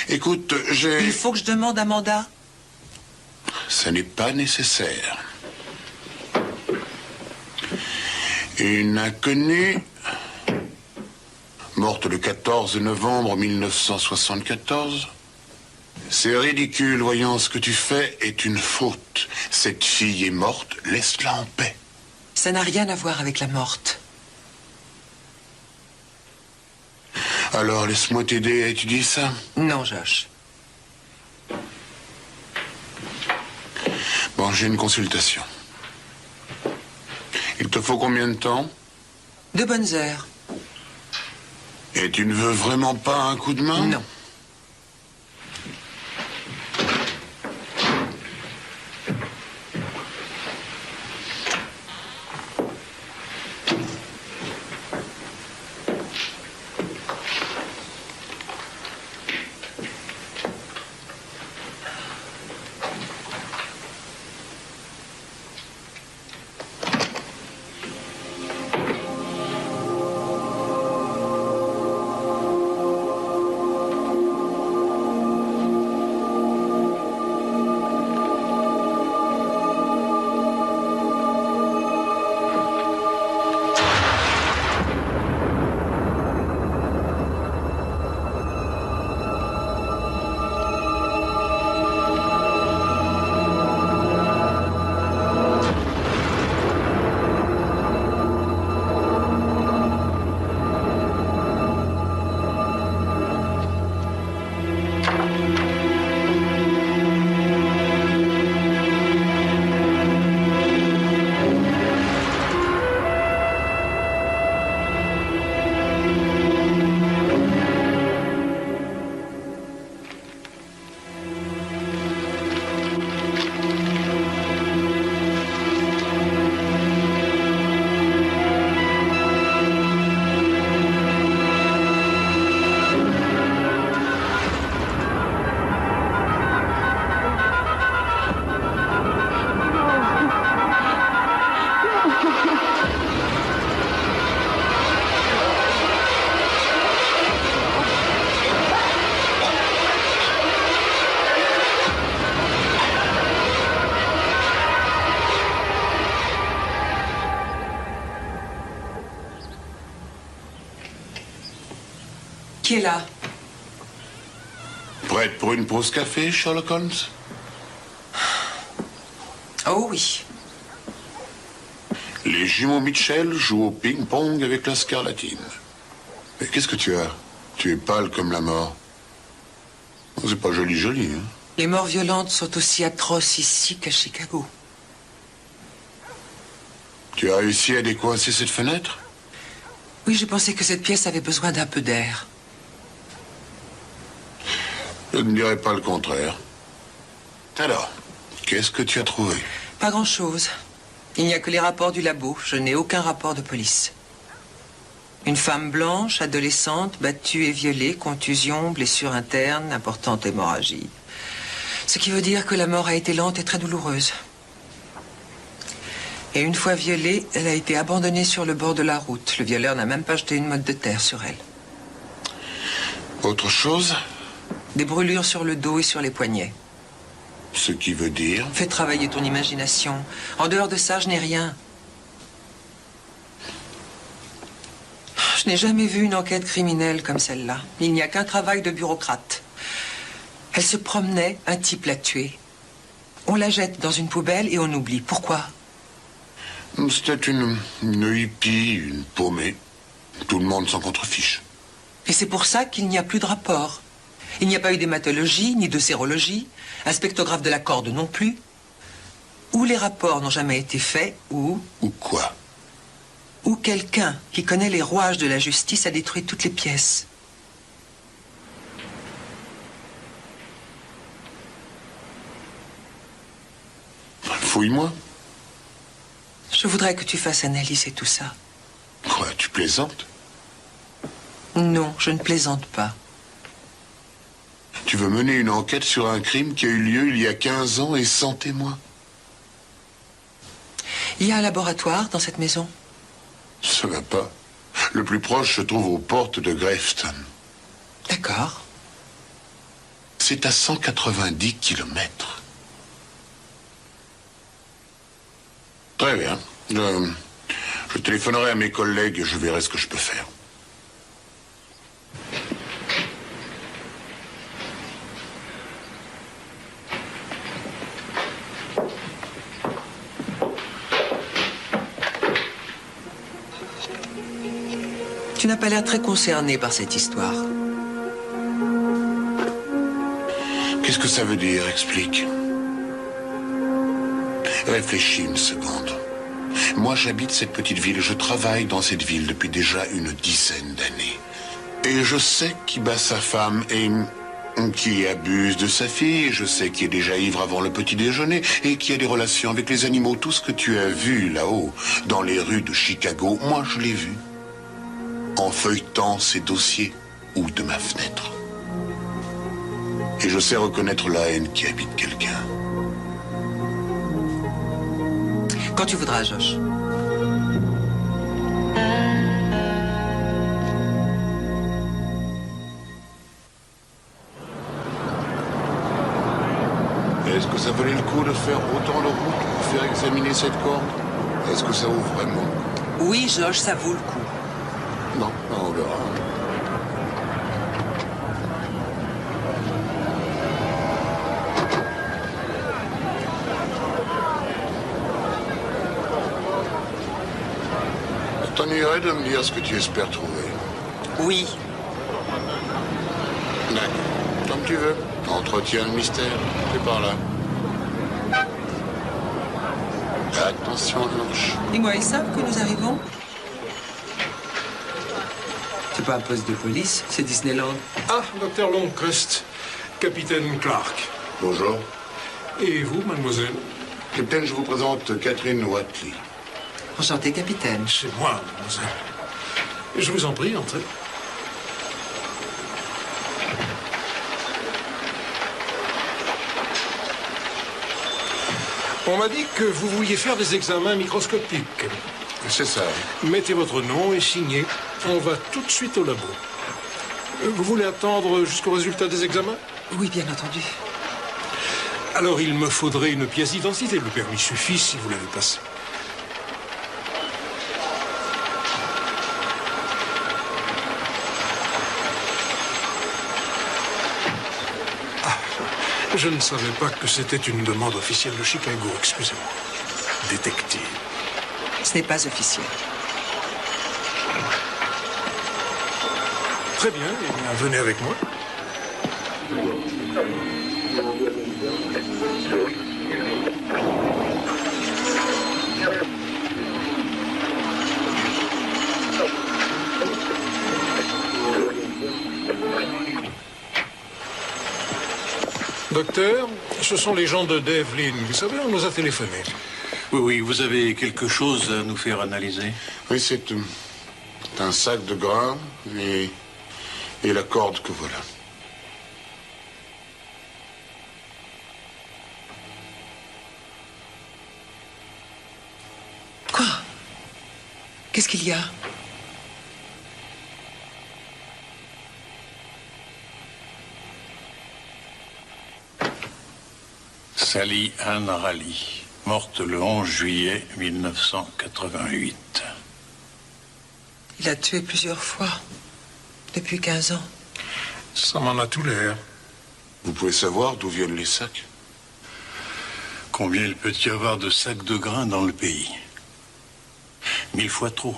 Écoute, Il faut que je demande un mandat. Ça n'est pas nécessaire. Une inconnue, morte le 14 novembre 1974. C'est ridicule, voyons, ce que tu fais est une faute. Cette fille est morte, laisse-la en paix. Ça n'a rien à voir avec la morte. Alors, laisse-moi t'aider à étudier ça. Non, Josh. Bon, j'ai une consultation. Il te faut combien de temps? 2 bonnes heures. Et tu ne veux vraiment pas un coup de main? Non. Qui est là? Prête pour une pause café, Sherlock Holmes? Oh oui. Les jumeaux Mitchell jouent au ping-pong avec la scarlatine. Mais qu'est-ce que tu as? Tu es pâle comme la mort. C'est pas joli, hein? Les morts violentes sont aussi atroces ici qu'à Chicago. Tu as réussi à décoincer cette fenêtre? Oui, je pensais que cette pièce avait besoin d'un peu d'air. Je ne dirais pas le contraire. Alors, qu'est-ce que tu as trouvé? Pas grand-chose. Il n'y a que les rapports du labo. Je n'ai aucun rapport de police. Une femme blanche, adolescente, battue et violée, contusion, blessure interne, importante hémorragie. Ce qui veut dire que la mort a été lente et très douloureuse. Et une fois violée, elle a été abandonnée sur le bord de la route. Le violeur n'a même pas jeté une motte de terre sur elle. Autre chose? Des brûlures sur le dos et sur les poignets. Ce qui veut dire? Fais travailler ton imagination. En dehors de ça, je n'ai rien. Je n'ai jamais vu une enquête criminelle comme celle-là. Il n'y a qu'un travail de bureaucrate. Elle se promenait, un type l'a tuée. On la jette dans une poubelle et on oublie. Pourquoi? C'était une hippie, une paumée. Tout le monde s'en contrefiche. Et c'est pour ça qu'il n'y a plus de rapport. Il n'y a pas eu d'hématologie, ni de sérologie, un spectrographe de la corde non plus. Ou les rapports n'ont jamais été faits, ou... Ou quoi? Ou quelqu'un qui connaît les rouages de la justice a détruit toutes les pièces. Fouille-moi. Je voudrais que tu fasses analyser tout ça. Quoi, tu plaisantes? Non, je ne plaisante pas. Tu veux mener une enquête sur un crime qui a eu lieu il y a 15 ans et sans témoin? Il y a un laboratoire dans cette maison? Ça va pas. Le plus proche se trouve aux portes de Graveston. D'accord. C'est à 190 kilomètres. Très bien. Je téléphonerai à mes collègues et je verrai ce que je peux faire. n'as pas l'air très concerné par cette histoire. Qu'est-ce que ça veut dire? Explique. Réfléchis une seconde. Moi, j'habite cette petite ville. Je travaille dans cette ville depuis déjà une dizaine d'années. Et je sais qui bat sa femme et qui abuse de sa fille. Je sais qui est déjà ivre avant le petit déjeuner et qui a des relations avec les animaux. Tout ce que tu as vu là-haut, dans les rues de Chicago, moi, je l'ai vu. En feuilletant ces dossiers ou de ma fenêtre. Et je sais reconnaître la haine qui habite quelqu'un. Quand tu voudras, Josh. Est-ce que ça valait le coup de faire autant de route pour faire examiner cette corde? Est-ce que ça vaut vraiment le coup? Oui, Josh, ça vaut le coup. Non, on verra. Ça t'ennuierait de me dire ce que tu espères trouver? Oui. D'accord. Comme tu veux. Entretiens le mystère. C'est par là. Attention, Blanche. Dis-moi, ils savent que nous arrivons? C'est pas un poste de police, c'est Disneyland. Ah, docteur Longcrest, capitaine Clark. Bonjour. Et vous, mademoiselle? Capitaine, je vous présente Catherine Watley. Enchanté, capitaine. C'est moi, mademoiselle. Je vous en prie, entrez. On m'a dit que vous vouliez faire des examens microscopiques. C'est ça. Mettez votre nom et signez. On va tout de suite au labo. Vous voulez attendre jusqu'au résultat des examens? Oui, bien entendu. Alors, il me faudrait une pièce d'identité. Le permis suffit si vous l'avez passé. Je ne savais pas que c'était une demande officielle de Chicago, excusez-moi. Détective. Ce n'est pas officiel. Très bien, eh bien, venez avec moi. Docteur, ce sont les gens de Devlin. Vous savez, on nous a téléphoné. Oui, oui, vous avez quelque chose à nous faire analyser? Oui, c'est un sac de grains et la corde que voilà. Quoi? Qu'est-ce qu'il y a? Sally Ann Raleigh, morte le 11 juillet 1988. Il a tué plusieurs fois, depuis 15 ans. Ça m'en a tout l'air. Vous pouvez savoir d'où viennent les sacs? Combien il peut y avoir de sacs de grains dans le pays? 1000 fois trop.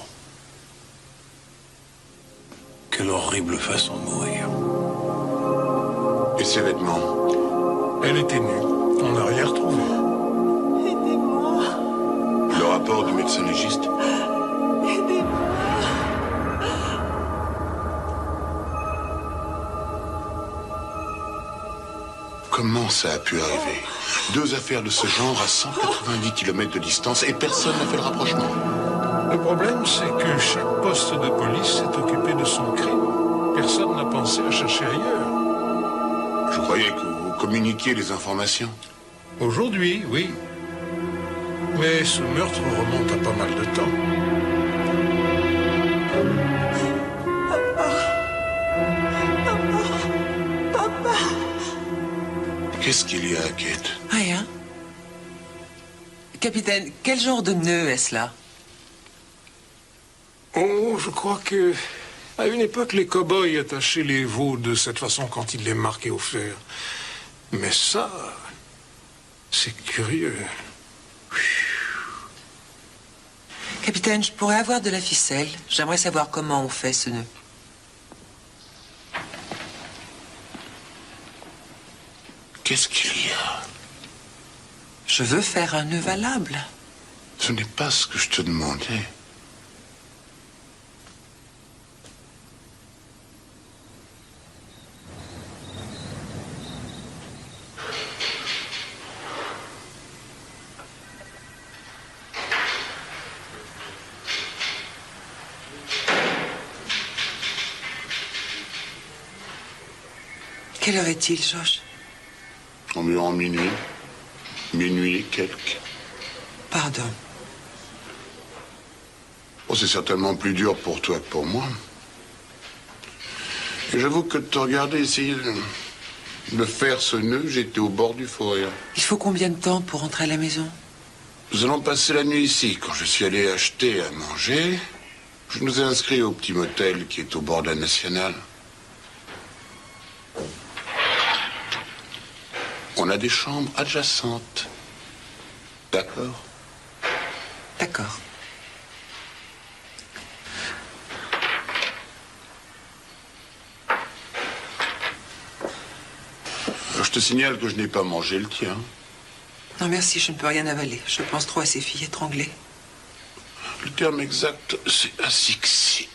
Quelle horrible façon de mourir. Et ses vêtements? Elle était nue. On n'a rien retrouvé. Aidez-moi. Le rapport du médecin légiste? Aidez-moi. Comment ça a pu arriver? Deux affaires de ce genre à 190 km de distance et personne n'a fait le rapprochement. Le problème, c'est que chaque poste de police s'est occupé de son crime. Personne n'a pensé à chercher ailleurs. Je croyais que vous communiquiez les informations. Aujourd'hui, oui. Mais ce meurtre remonte à pas mal de temps. Papa. Qu'est-ce qu'il y a, Kate? Rien. Capitaine, quel genre de nœud est-ce là? Oh, je crois que... À une époque, les cow-boys attachaient les veaux de cette façon quand ils les marquaient au fer. Mais ça... C'est curieux. Capitaine, je pourrais avoir de la ficelle. J'aimerais savoir comment on fait ce nœud. Qu'est-ce qu'il y a? Je veux faire un nœud valable. Ce n'est pas ce que je te demandais. Quelle heure est-il, Georges? Environ minuit. Minuit et quelques. Pardon. Oh, c'est certainement plus dur pour toi que pour moi. Et j'avoue que de te regarder essayer de faire ce nœud, j'étais au bord du fou rire. Il faut combien de temps pour rentrer à la maison? Nous allons passer la nuit ici. Quand je suis allé acheter à manger, je nous ai inscrits au petit motel qui est au bord de la Nationale. On a des chambres adjacentes. D'accord? D'accord. Je te signale que je n'ai pas mangé le tien. Non, merci, je ne peux rien avaler. Je pense trop à ces filles étranglées. Le terme exact, c'est asphyxie.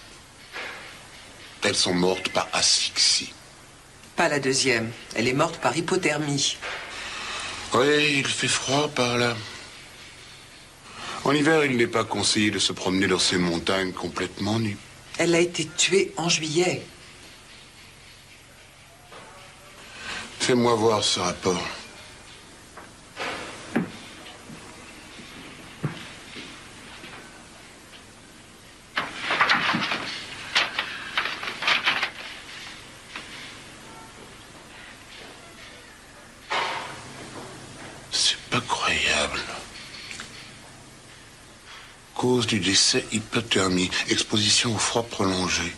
Elles sont mortes par asphyxie. Pas la deuxième. Elle est morte par hypothermie. Oui, il fait froid par là. En hiver, il n'est pas conseillé de se promener dans ces montagnes complètement nues. Elle a été tuée en juillet. Fais-moi voir ce rapport. C'est pas croyable. Cause du décès, hypothermie, exposition au froid prolongé.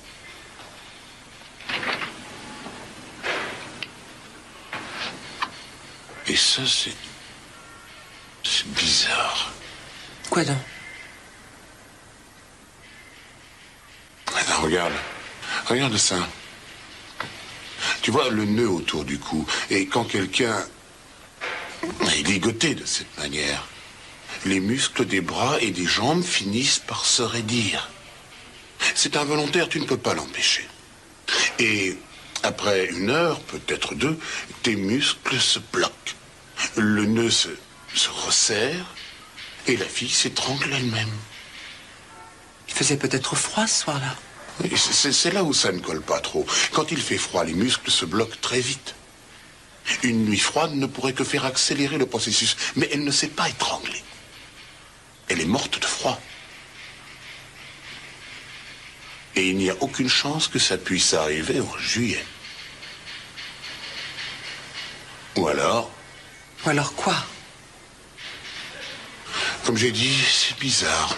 Et ça, c'est bizarre. Quoi donc? Attends, regarde. Regarde ça. Tu vois le nœud autour du cou. Et quand quelqu'un est ligoté de cette manière, les muscles des bras et des jambes finissent par se raidir. C'est involontaire, tu ne peux pas l'empêcher. Et après 1 heure, peut-être 2, tes muscles se bloquent. Le nœud se resserre et la fille s'étrangle elle-même. Il faisait peut-être froid ce soir-là. C'est là où ça ne colle pas trop. Quand il fait froid, les muscles se bloquent très vite. Une nuit froide ne pourrait que faire accélérer le processus, mais elle ne s'est pas étranglée. Elle est morte de froid. Et il n'y a aucune chance que ça puisse arriver en juillet. Ou alors... Ou alors quoi? Comme j'ai dit, c'est bizarre.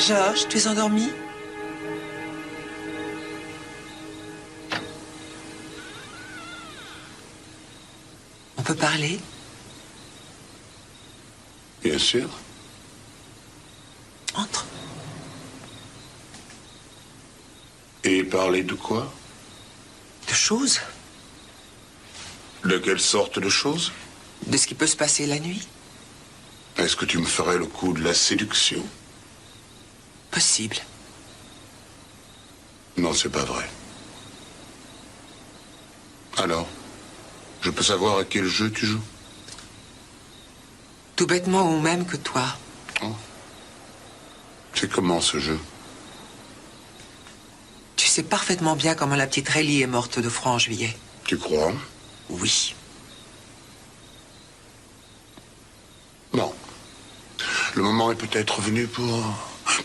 Georges, tu es endormi? peut parler? Bien sûr. Entre. Et parler de quoi? De choses? De quelle sorte de choses? De ce qui peut se passer la nuit? Est-ce que tu me ferais le coup de la séduction? Possible. Non, c'est pas vrai. Alors, je peux savoir à quel jeu tu joues? Tout bêtement au même que toi. Oh. C'est comment ce jeu? Tu sais parfaitement bien comment la petite Rayleigh est morte de froid en juillet. Tu crois? Oui. Bon. Le moment est peut-être venu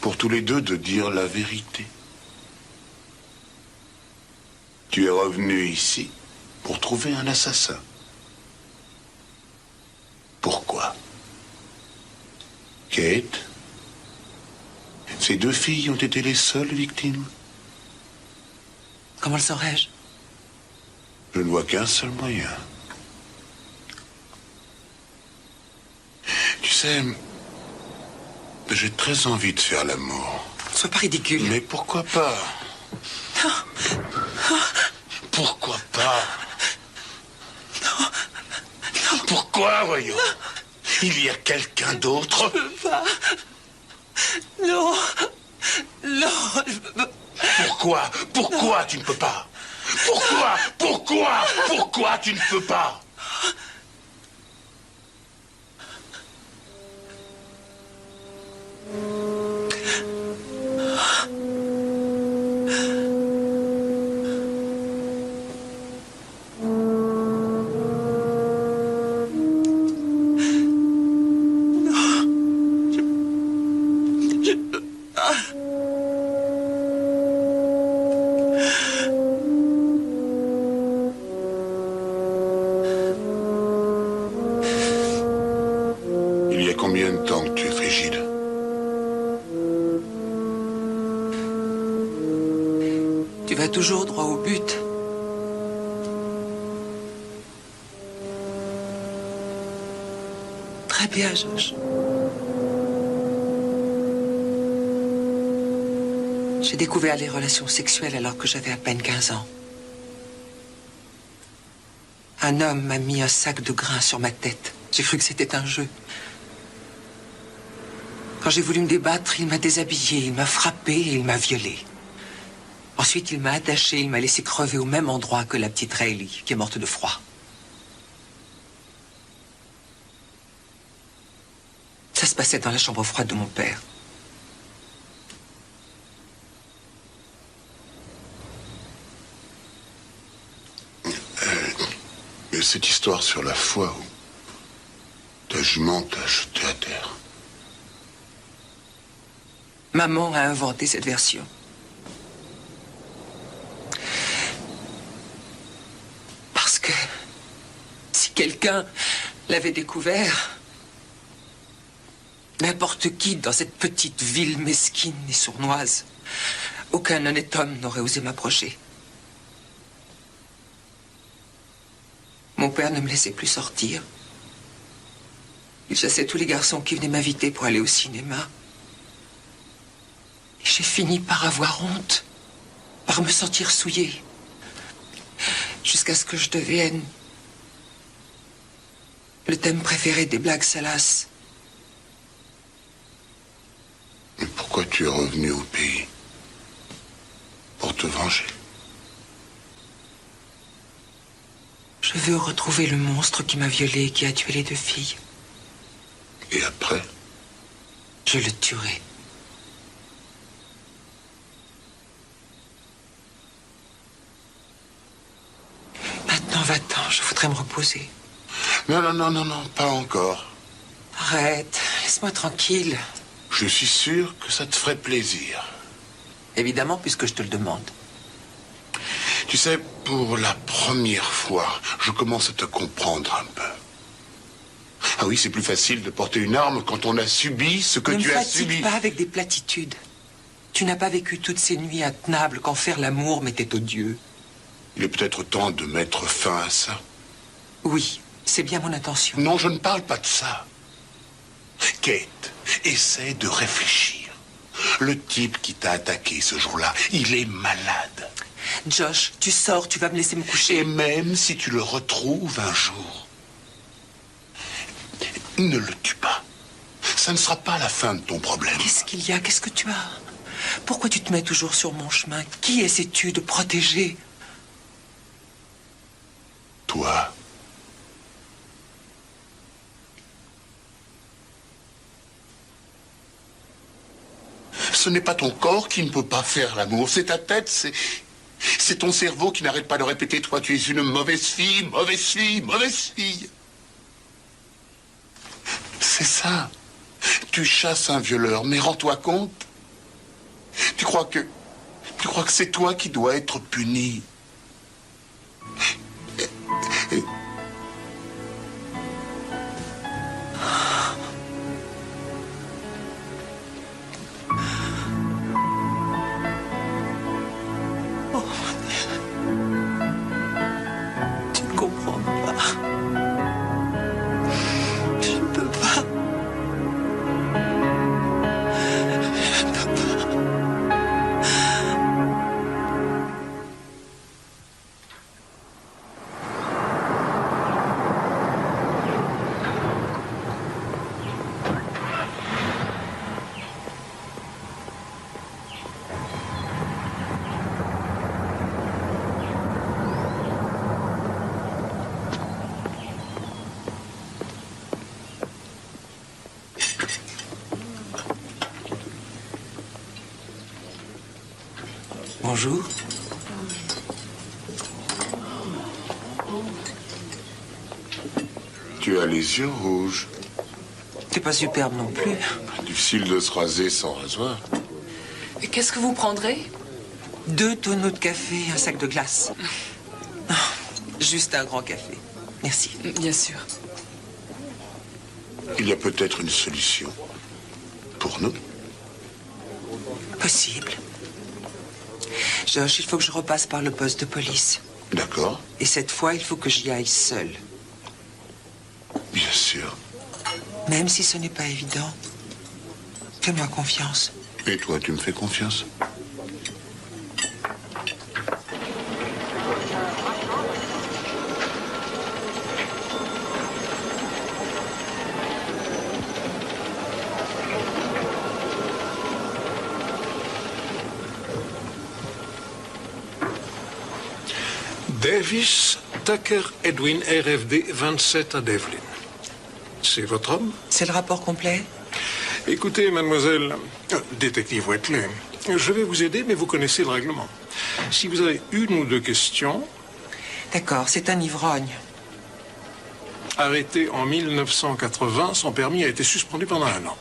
pour tous les deux de dire la vérité. Tu es revenu ici pour trouver un assassin. Pourquoi? Kate, ces deux filles ont été les seules victimes? Comment le saurais-je? Je ne vois qu'un seul moyen. Tu sais, j'ai très envie de faire l'amour. Sois pas ridicule. Mais pourquoi pas? Pourquoi pas? Non. Pourquoi, voyons? Il y a quelqu'un d'autre? Je peux pas. Non. Non, je peux pas. Pourquoi? Pourquoi tu ne peux pas? Pourquoi tu ne peux pas? Combien de temps que tu es frigide? Tu vas toujours droit au but. Très bien, Georges. J'ai découvert les relations sexuelles alors que j'avais à peine 15 ans. Un homme m'a mis un sac de grains sur ma tête. J'ai cru que c'était un jeu. Quand j'ai voulu me débattre, il m'a déshabillé, il m'a frappé et il m'a violé. Ensuite, il m'a attaché, il m'a laissé crever au même endroit que la petite Rayleigh, qui est morte de froid. Ça se passait dans la chambre froide de mon père. Cette histoire sur la foi où ta jument t'a jeté à terre. Maman a inventé cette version. Parce que si quelqu'un l'avait découvert, n'importe qui dans cette petite ville mesquine et sournoise, aucun honnête homme n'aurait osé m'approcher. Mon père ne me laissait plus sortir. Il chassait tous les garçons qui venaient m'inviter pour aller au cinéma. Et j'ai fini par avoir honte, par me sentir souillée, jusqu'à ce que je devienne le thème préféré des blagues salaces. Mais pourquoi tu es revenu au pays? Pour te venger? Je veux retrouver le monstre qui m'a violée et qui a tué les deux filles. Et après? Je le tuerai. Maintenant, va-t'en, je voudrais me reposer. Non, pas encore. Arrête, laisse-moi tranquille. Je suis sûr que ça te ferait plaisir. Évidemment, puisque je te le demande. Tu sais, pour la première fois, je commence à te comprendre un peu. Ah oui, c'est plus facile de porter une arme quand on a subi ce que tu as subi. Ne me fatigue pas avec des platitudes. Tu n'as pas vécu toutes ces nuits intenables quand faire l'amour m'était odieux. Il est peut-être temps de mettre fin à ça. Oui, C'est bien mon intention. Non, je ne parle pas de ça. Kate, essaie de réfléchir. Le type qui t'a attaqué ce jour-là, il est malade. Josh, tu sors, tu vas me laisser me coucher. Et même si tu le retrouves un jour, ne le tue pas. Ça ne sera pas la fin de ton problème. Qu'est-ce qu'il y a? Qu'est-ce que tu as? Pourquoi tu te mets toujours sur mon chemin? Qui essaies-tu de protéger? Toi. Ce n'est pas ton corps qui ne peut pas faire l'amour, c'est ta tête, c'est ton cerveau qui n'arrête pas de répéter « Toi, tu es une mauvaise fille, mauvaise fille, mauvaise fille ». C'est ça. Tu chasses un violeur, mais rends-toi compte. Tu crois que c'est toi qui dois être puni. Bonjour. Tu as les yeux rouges. T'es pas superbe non plus. Difficile de se raser sans rasoir. Et qu'est-ce que vous prendrez? 2 tonneaux de café et un sac de glace. Juste un grand café. Merci. Bien sûr. Il y a peut-être une solution. Pour nous. Possible. Josh, il faut que je repasse par le poste de police. D'accord. Et cette fois, il faut que j'y aille seule. Bien sûr. Même si ce n'est pas évident. Fais-moi confiance. Et toi, tu me fais confiance? Davis, Tucker, Edwin, RFD 27 à Devlin. C'est votre homme? C'est le rapport complet? Écoutez, mademoiselle, détective Whitley, je vais vous aider, mais vous connaissez le règlement. Si vous avez 1 ou 2 questions... D'accord, c'est un ivrogne. Arrêté en 1980, son permis a été suspendu pendant 1 an.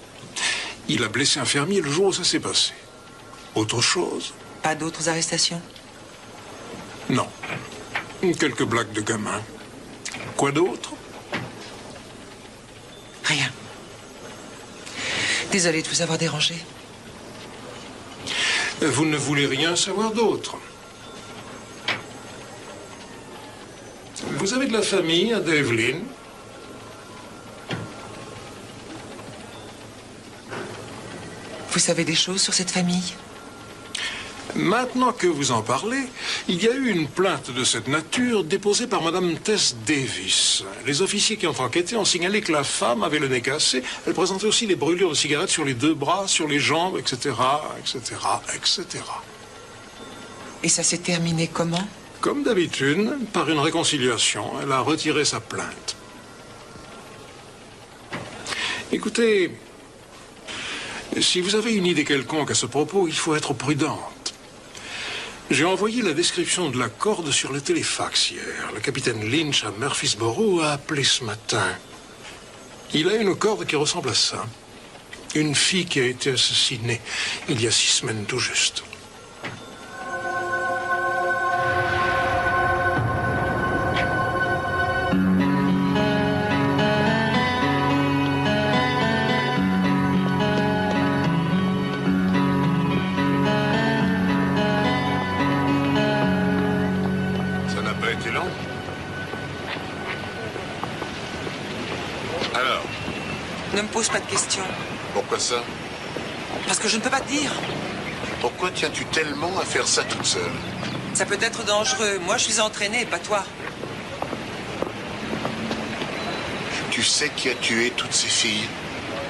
Il a blessé un fermier le jour où ça s'est passé. Autre chose? Pas d'autres arrestations? Non. Quelques blagues de gamin. Quoi d'autre? Rien. Désolée de vous avoir dérangé. Vous ne voulez rien savoir d'autre? Vous avez de la famille à Devlin? Vous savez des choses sur cette famille? Maintenant que vous en parlez, il y a eu une plainte de cette nature déposée par Madame Tess Davis. Les officiers qui ont enquêté ont signalé que la femme avait le nez cassé. Elle présentait aussi des brûlures de cigarettes sur les 2 bras, sur les jambes, etc., etc., etc. Et ça s'est terminé comment? Comme d'habitude, par une réconciliation. Elle a retiré sa plainte. Écoutez, si vous avez une idée quelconque à ce propos, il faut être prudente. J'ai envoyé la description de la corde sur le téléfax hier. Le capitaine Lynch à Murfreesboro a appelé ce matin. Il a une corde qui ressemble à ça. Une fille qui a été assassinée il y a 6 semaines tout juste. Ne me pose pas de questions. Pourquoi ça? Parce que je ne peux pas te dire. Pourquoi tiens-tu tellement à faire ça toute seule? Ça peut être dangereux. Moi, je suis entraînée, pas toi. Tu sais qui a tué toutes ces filles?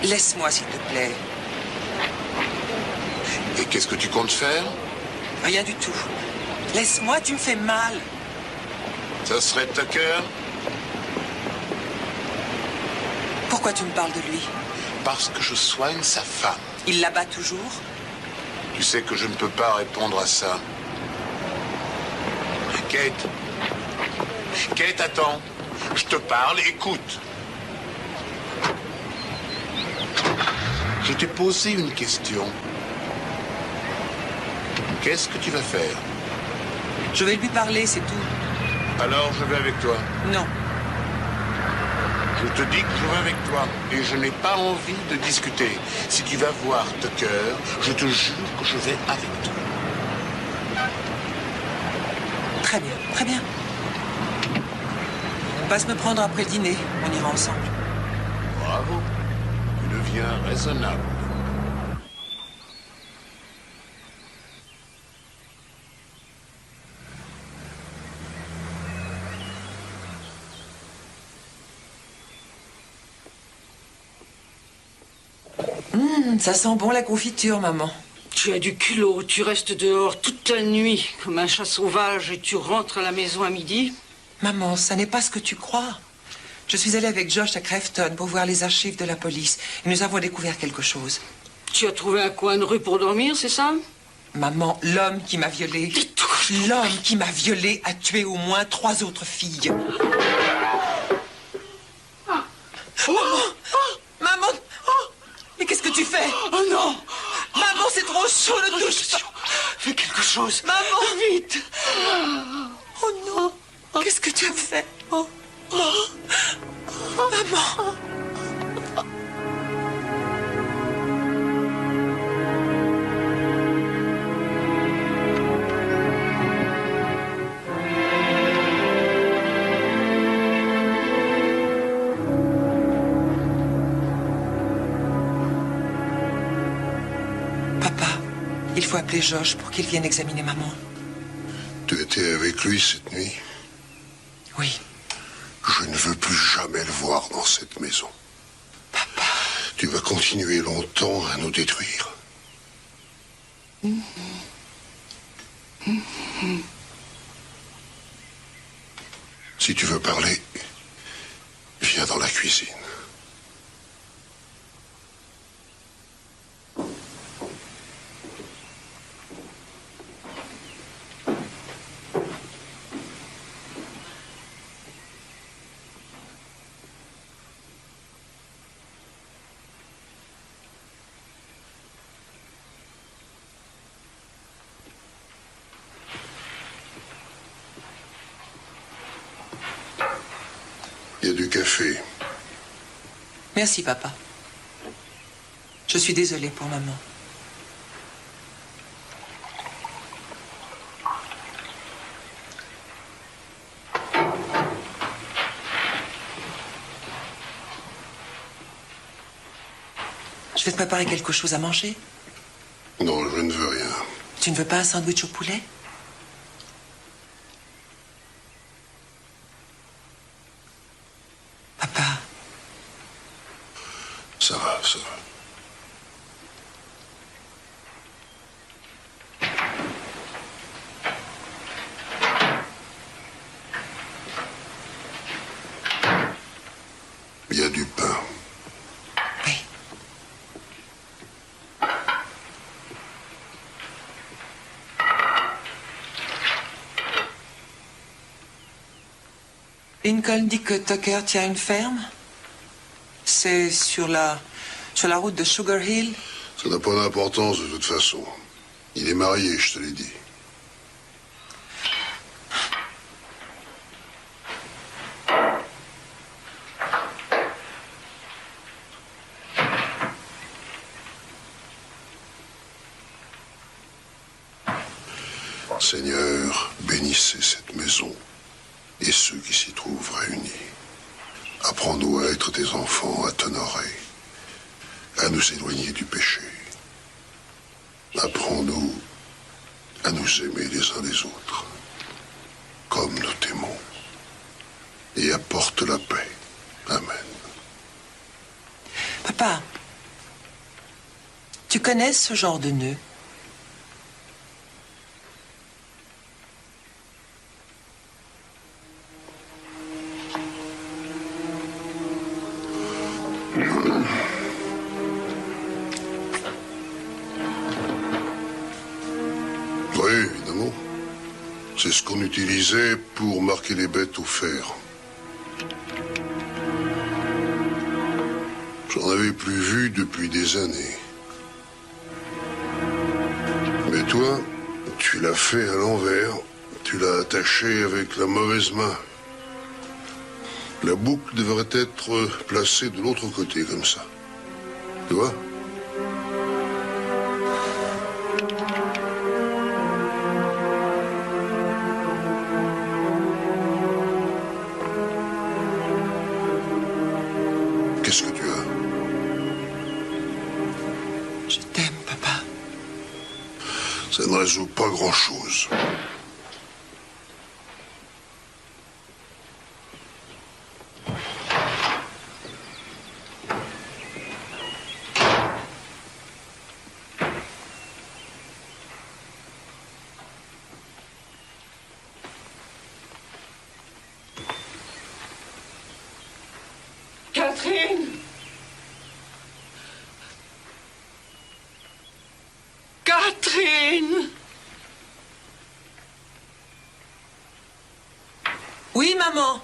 Laisse-moi, s'il te plaît. Et qu'est-ce que tu comptes faire? Rien du tout. Laisse-moi, tu me fais mal. Ça serait Tucker? Pourquoi tu me parles de lui? Parce que je soigne sa femme. Il la bat toujours? Tu sais que je ne peux pas répondre à ça. Kate. Kate, attends. Je te parle, écoute. Je t'ai posé une question. Qu'est-ce que tu vas faire? Je vais lui parler, c'est tout. Alors, je vais avec toi. Non. Je te dis que je vais avec toi et je n'ai pas envie de discuter. Si tu vas voir Tucker, je te jure que je vais avec toi. Très bien, très bien. Passe me prendre après le dîner. On ira ensemble. Bravo. Tu deviens raisonnable. Ça sent bon la confiture, maman. Tu as du culot, tu restes dehors toute la nuit comme un chat sauvage et tu rentres à la maison à midi. Maman, ça n'est pas ce que tu crois. Je suis allée avec Josh à Crefton pour voir les archives de la police. Et nous avons découvert quelque chose. Tu as trouvé un coin de rue pour dormir, c'est ça? Maman, l'homme qui m'a violée... L'homme qui m'a violée a tué au moins 3 autres filles. Maman! Maman! Mais qu'est-ce que tu fais? Oh non! Maman, c'est trop chaud, ne touche pas! Fais quelque chose! Maman! Vite! Oh non! Qu'est-ce que tu as fait? Oh non! Maman! Il faut appeler Josh pour qu'il vienne examiner maman. Tu étais avec lui cette nuit? Oui. Je ne veux plus jamais le voir dans cette maison. Papa. Tu vas continuer longtemps à nous détruire. Si tu veux parler, viens dans la cuisine. Il y a du café. Merci, papa. Je suis désolée pour maman. Je vais te préparer quelque chose à manger. Non, je ne veux rien. Tu ne veux pas un sandwich au poulet? Papa. Ça va, ça va. Il y a du pain. Oui. Lincoln dit que Tucker tient une ferme. C'est sur la route de Sugar Hill. Ça n'a pas d'importance de toute façon. Il est marié, je te l'ai dit. Seigneur, bénissez cette maison et ceux qui s'y trouvent réunis. Apprends-nous à être tes enfants, à t'honorer à nous éloigner du péché. Apprends-nous à nous aimer les uns les autres, comme nous t'aimons, et apporte la paix. Amen. Papa, tu connais ce genre de nœud? Oui, évidemment. C'est ce qu'on utilisait pour marquer les bêtes au fer. J'en avais plus vu depuis des années. Mais toi, tu l'as fait à l'envers. Tu l'as attaché avec la mauvaise main. La boucle devrait être placée de l'autre côté, comme ça. Tu vois? Qu'est-ce que tu as? Je t'aime, papa. Ça ne résout pas grand-chose. Catherine! Catherine! Oui, maman.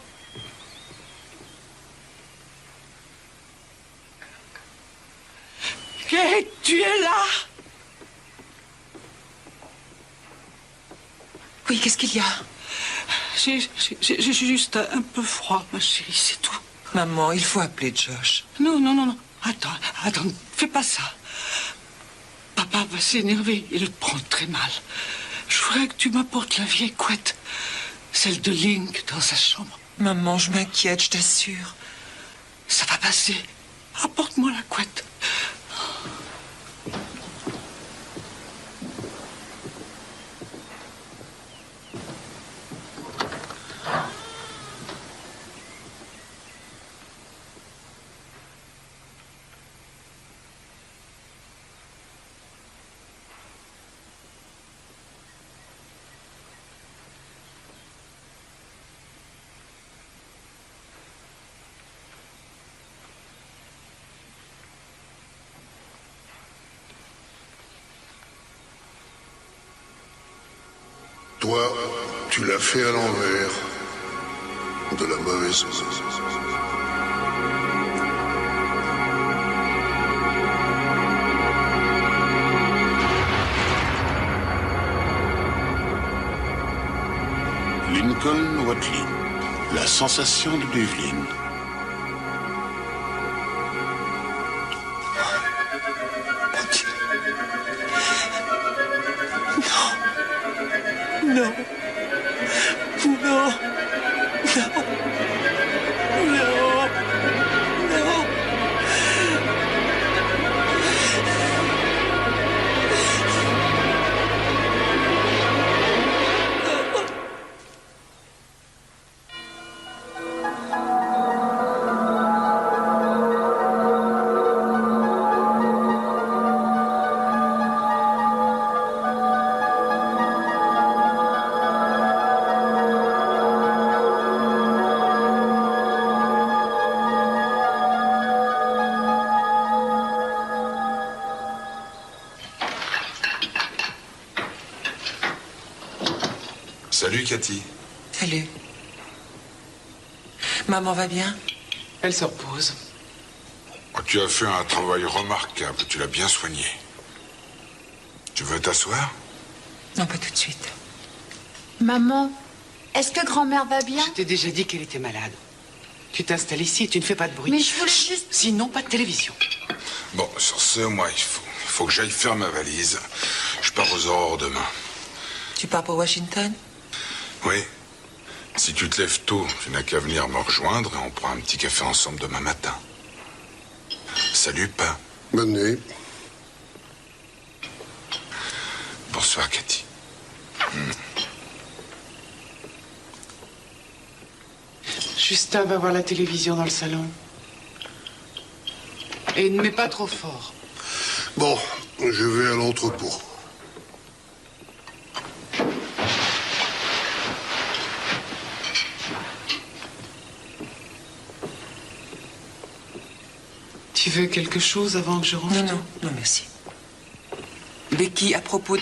Kate, tu es là? Oui, qu'est-ce qu'il y a? J'ai juste un peu froid, ma chérie, c'est tout. Maman, il faut appeler Josh. Non. Attends, fais pas ça. Papa va s'énerver et le prendre très mal. Je voudrais que tu m'apportes la vieille couette, celle de Link dans sa chambre. Maman, je m'inquiète, je t'assure. Ça va passer. Apporte-moi la couette. Toi, tu l'as fait à l'envers, de la mauvaise main. Lincoln Watley, la sensation de Devlin. Non. Non. Non. Non. Non. Non. Salut, Cathy. Salut. Maman va bien? Elle se repose. Oh, tu as fait un travail remarquable, tu l'as bien soigné. Tu veux t'asseoir? Non, pas tout de suite. Maman, est-ce que grand-mère va bien? Je t'ai déjà dit qu'elle était malade. Tu t'installes ici et tu ne fais pas de bruit. Mais je voulais juste... Sinon, pas de télévision. Bon, sur ce, moi, il faut que j'aille faire ma valise. Je pars aux aurores demain. Tu pars pour Washington? Oui. Si tu te lèves tôt, tu n'as qu'à venir me rejoindre et on prend un petit café ensemble demain matin. Salut, pain. Bonne nuit. Bonsoir, Cathy. Justin va voir la télévision dans le salon. Et ne mets pas trop fort. Bon, je vais à l'entrepôt. Tu veux quelque chose avant que je rentre? Non, non, non, merci. Becky, à propos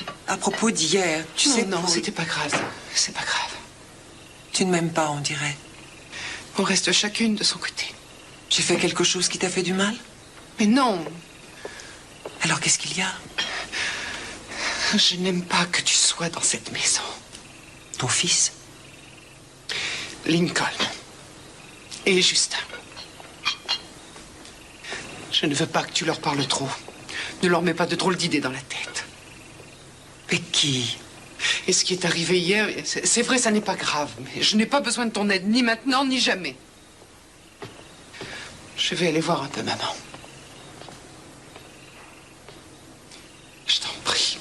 d'hier, tu sais... Non, c'était pas grave. C'est pas grave. Tu ne m'aimes pas, on dirait. On reste chacune de son côté. J'ai fait quelque chose qui t'a fait du mal? Mais non. Alors qu'est-ce qu'il y a? Je n'aime pas que tu sois dans cette maison. Ton fils? Lincoln. Et Justin. Je ne veux pas que tu leur parles trop. Ne leur mets pas de drôles d'idées dans la tête. Becky. Et ce qui est arrivé hier, c'est vrai, ça n'est pas grave. Mais je n'ai pas besoin de ton aide, ni maintenant, ni jamais. Je vais aller voir un peu maman. Je t'en prie.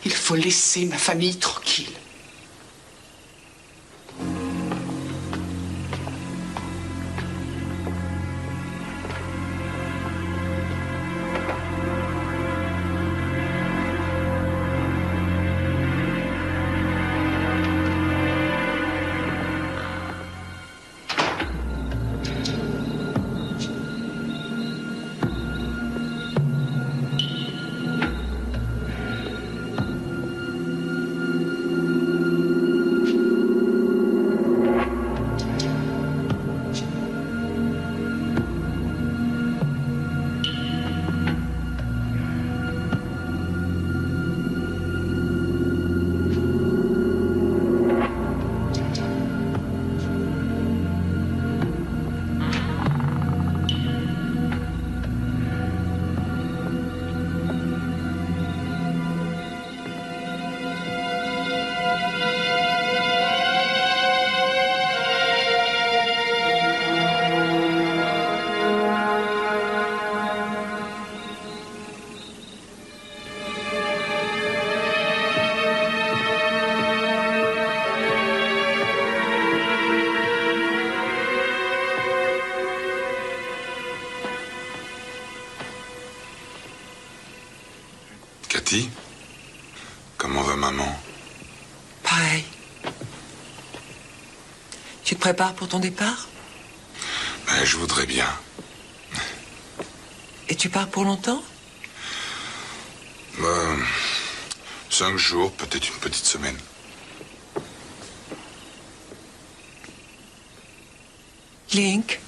Il faut laisser ma famille tranquille. Cathy, comment va maman? Pareil. Tu te prépares pour ton départ? Ben, je voudrais bien. Et tu pars pour longtemps? 5 jours, peut-être une petite semaine. Link,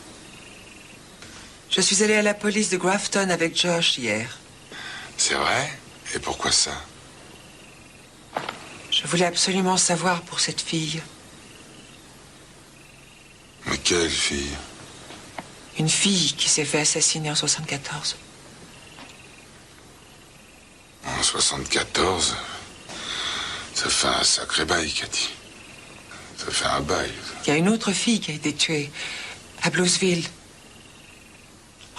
je suis allée à la police de Grafton avec Josh hier. C'est vrai? Et pourquoi ça? Je voulais absolument savoir pour cette fille. Mais quelle fille? Une fille qui s'est fait assassiner en 74. En 74? Ça fait un sacré bail, Cathy. Ça fait un bail. Il y a une autre fille qui a été tuée à Bluesville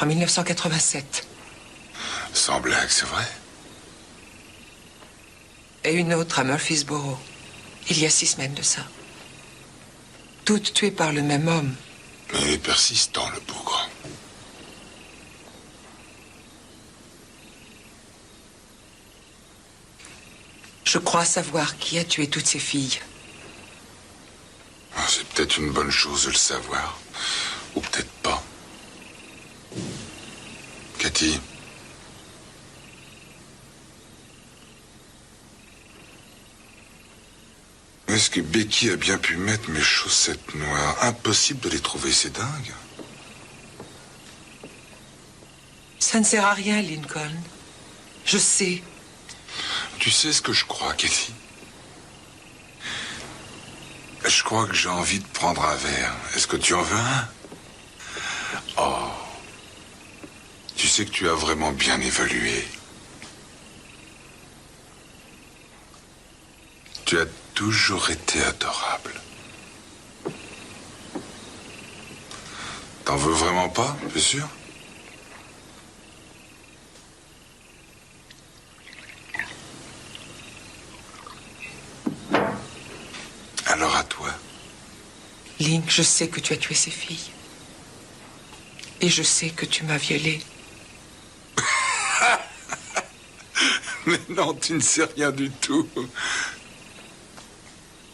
en 1987. Sans blague, c'est vrai? Et une autre à Murfreesboro, il y a 6 semaines de ça. Toutes tuées par le même homme. Mais il est persistant, le bougre. Je crois savoir qui a tué toutes ces filles. C'est peut-être une bonne chose de le savoir. Ou peut-être pas. Cathy. Est-ce que Becky a bien pu mettre mes chaussettes noires? Impossible de les trouver, c'est dingue. Ça ne sert à rien, Lincoln. Je sais. Tu sais ce que je crois, Cathy? Je crois que j'ai envie de prendre un verre. Est-ce que tu en veux un? Oh. Tu sais que tu as vraiment bien évolué. Tu as toujours été adorable. T'en veux vraiment pas, t'es sûr? alors à toi? Ling, je sais que tu as tué ces filles. Et je sais que tu m'as violée. Mais non, tu ne sais rien du tout.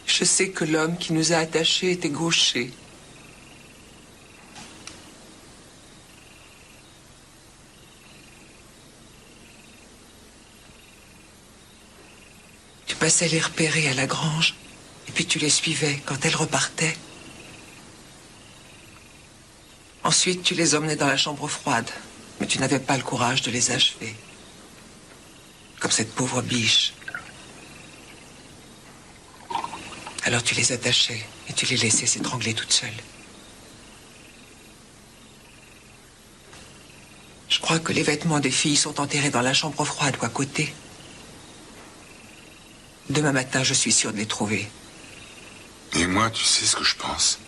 Je sais que l'homme qui nous a attachés était gaucher. Tu passais les repérer à la grange, et puis tu les suivais quand elles repartaient. Ensuite, tu les emmenais dans la chambre froide, mais tu n'avais pas le courage de les achever. Comme cette pauvre biche. Alors tu les attachais et tu les laissais s'étrangler toutes seules. Je crois que les vêtements des filles sont enterrés dans la chambre froide ou à côté. Demain matin, je suis sûr de les trouver. Et moi, tu sais ce que je pense?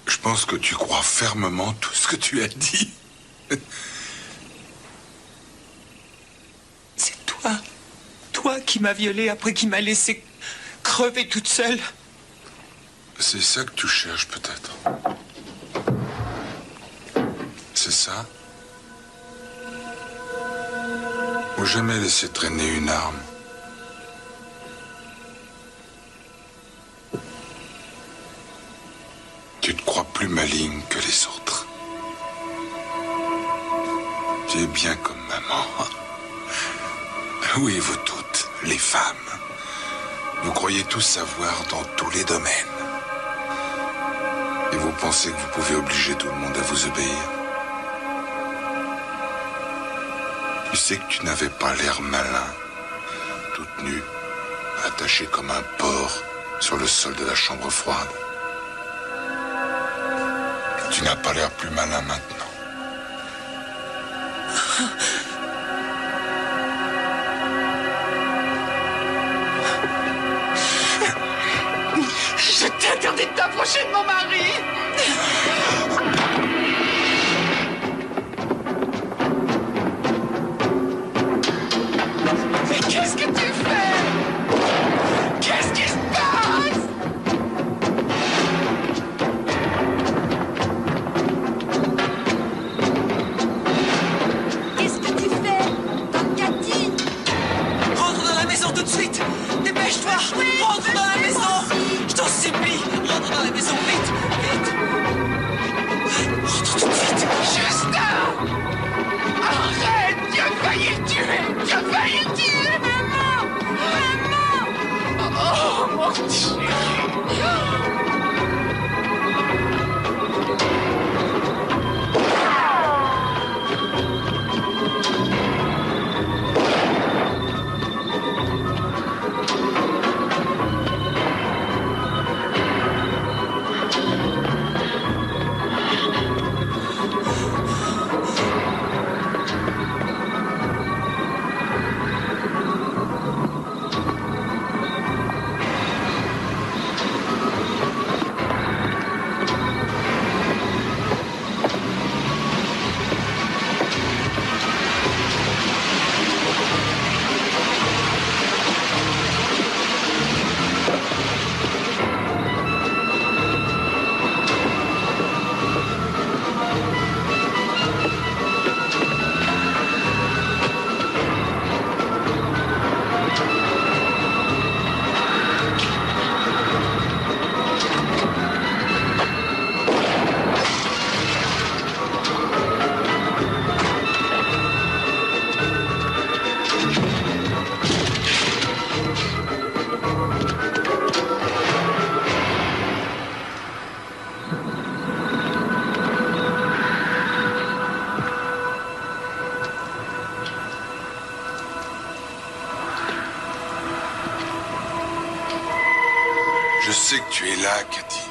Je pense que tu crois fermement tout ce que tu as dit. C'est toi. Toi qui m'as violée après qui m'as laissée crever toute seule. C'est ça que tu cherches, peut-être. C'est ça? Ou jamais laisser traîner une arme? Tu te crois plus maligne que les autres. Tu es bien comme maman. Oui, vous toutes, les femmes. Vous croyez tout savoir dans tous les domaines. Et vous pensez que vous pouvez obliger tout le monde à vous obéir. Tu sais que tu n'avais pas l'air malin, toute nue, attachée comme un porc sur le sol de la chambre froide. Tu n'as pas l'air plus malin maintenant. Je t'interdis de t'approcher de mon mari. Mais qu'est-ce que tu fais? Qu'est-ce qui se passe? Qu'est-ce que tu fais? Tante Cathy? Rentre dans la maison tout de suite. Dépêche-toi. Rentre dans la maison. Je t'en supplie. Rentre dans la maison vite. Vite. Rentre tout de suite. Justin! Arrête! Tu as failli le tuer! Tu as failli le tuer! Maman! Maman! Oh, mon chéri! Je sais que tu es là, Cathy.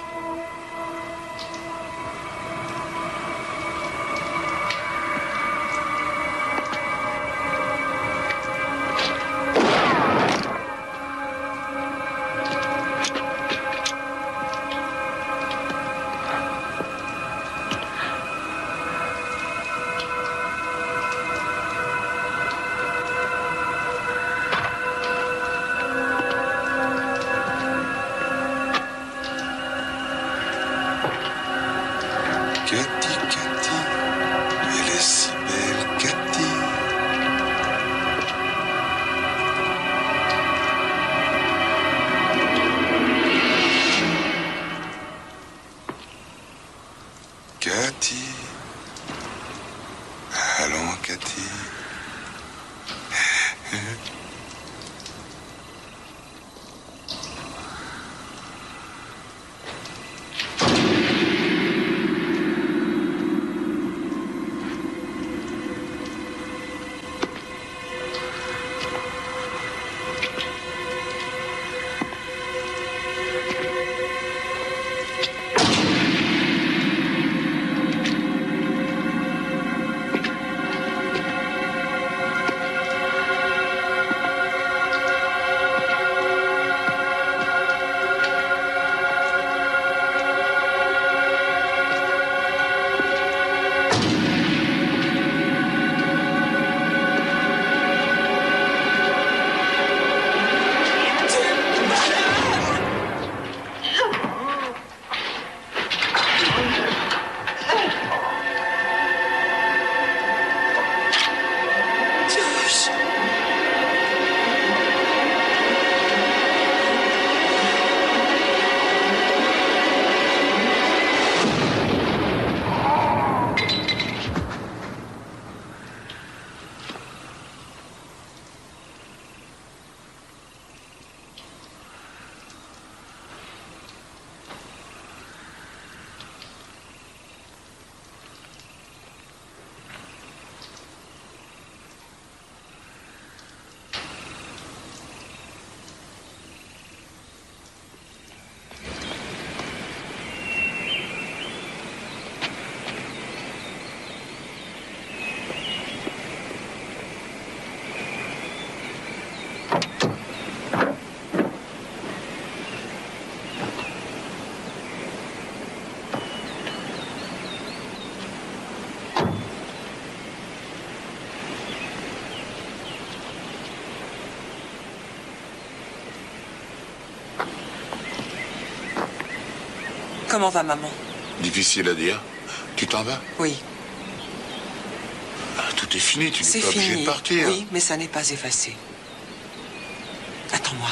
Comment va maman? Difficile à dire. Tu t'en vas? Oui. Ah, tout est fini, tu n'es C'est pas obligé fini. de partir. Oui, mais ça n'est pas effacé. Attends-moi.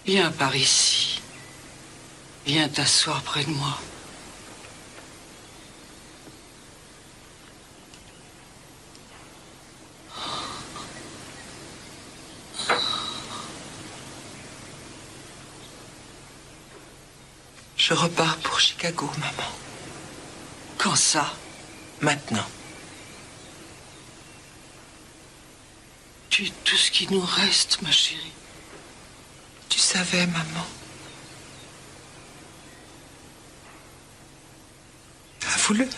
Viens par ici. Viens t'asseoir près de moi. Je repars pour Chicago, maman. Quand ça? Maintenant. Tu es tout ce qui nous reste, ma chérie. Tu savais, maman. Avoue-le.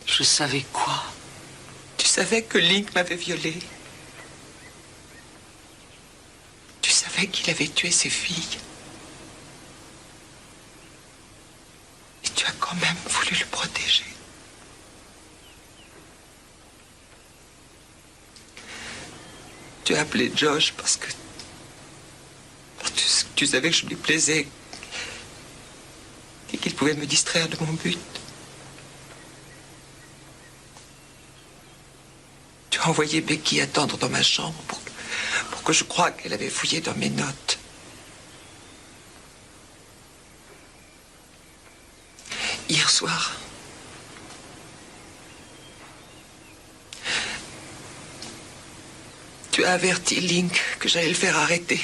Je savais quoi? Tu savais que Link m'avait violée. Tu savais qu'il avait tué ses filles. Et tu as quand même voulu le protéger. Tu as appelé Josh parce que tu savais que je lui plaisais et qu'il pouvait me distraire de mon but. Tu as envoyé Becky attendre dans ma chambre pour que je croie qu'elle avait fouillé dans mes notes. Hier soir, tu as averti Link que j'allais le faire arrêter.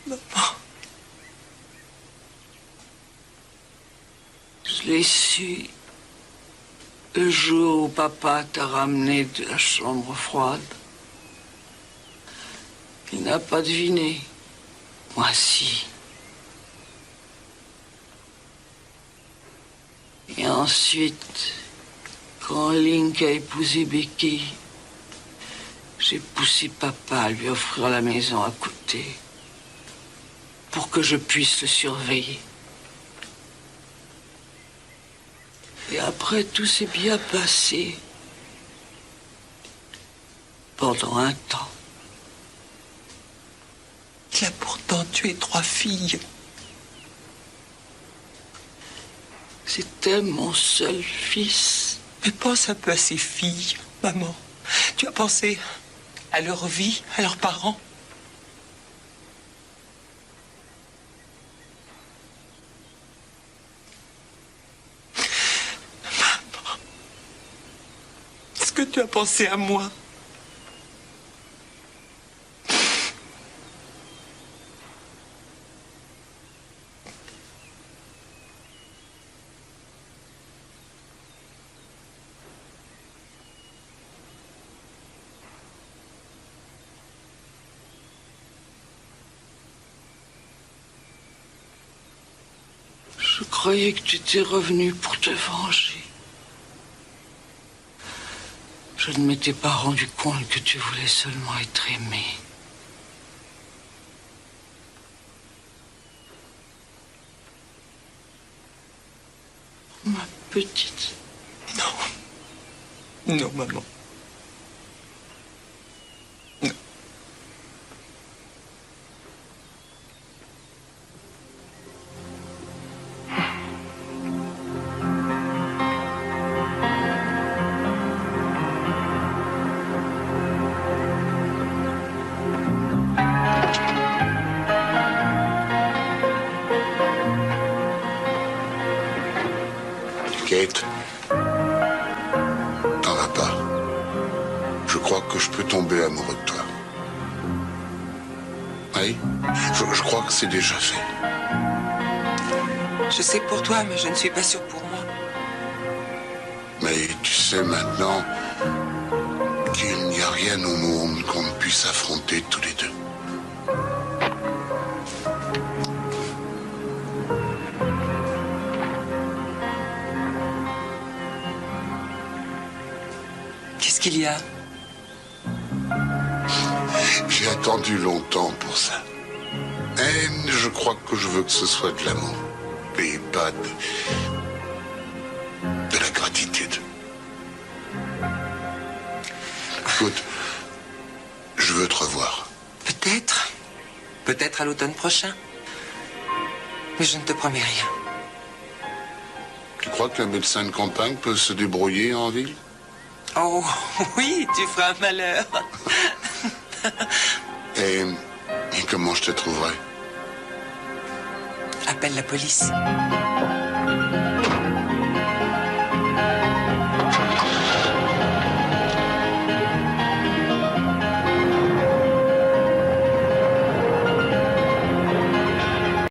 Maman. Je l'ai su le jour où papa t'a ramené de la chambre froide. Il n'a pas deviné. Moi, si. Et ensuite, quand Link a épousé Becky, j'ai poussé papa à lui offrir la maison à côté pour que je puisse le surveiller. Et après, tout s'est bien passé pendant un temps. Il a pourtant tué 3 filles. C'était mon seul fils. Mais pense un peu à ces filles, maman. Tu as pensé à leur vie, à leurs parents. Maman, est-ce que tu as pensé à moi? Je croyais que tu étais revenu pour te venger. Je ne m'étais pas rendu compte que tu voulais seulement être aimé. Ma petite. Non. Non, maman. Non. Kate, t'en vas pas. Je crois que je peux tomber amoureux de toi. Oui, je crois que c'est déjà fait. Je sais pour toi, mais je ne suis pas sûre pour moi. Mais tu sais maintenant qu'il n'y a rien au monde qu'on ne puisse affronter tous les deux. Qu'est-ce qu'il y a? J'ai attendu longtemps pour ça. Et je crois que je veux que ce soit de l'amour. Et pas de la gratitude. Écoute, je veux te revoir. Peut-être. Peut-être à l'automne prochain. Mais je ne te promets rien. Tu crois qu'un médecin de campagne peut se débrouiller en ville? Oh, oui, tu feras un malheur. Et comment je te trouverai? Appelle la police.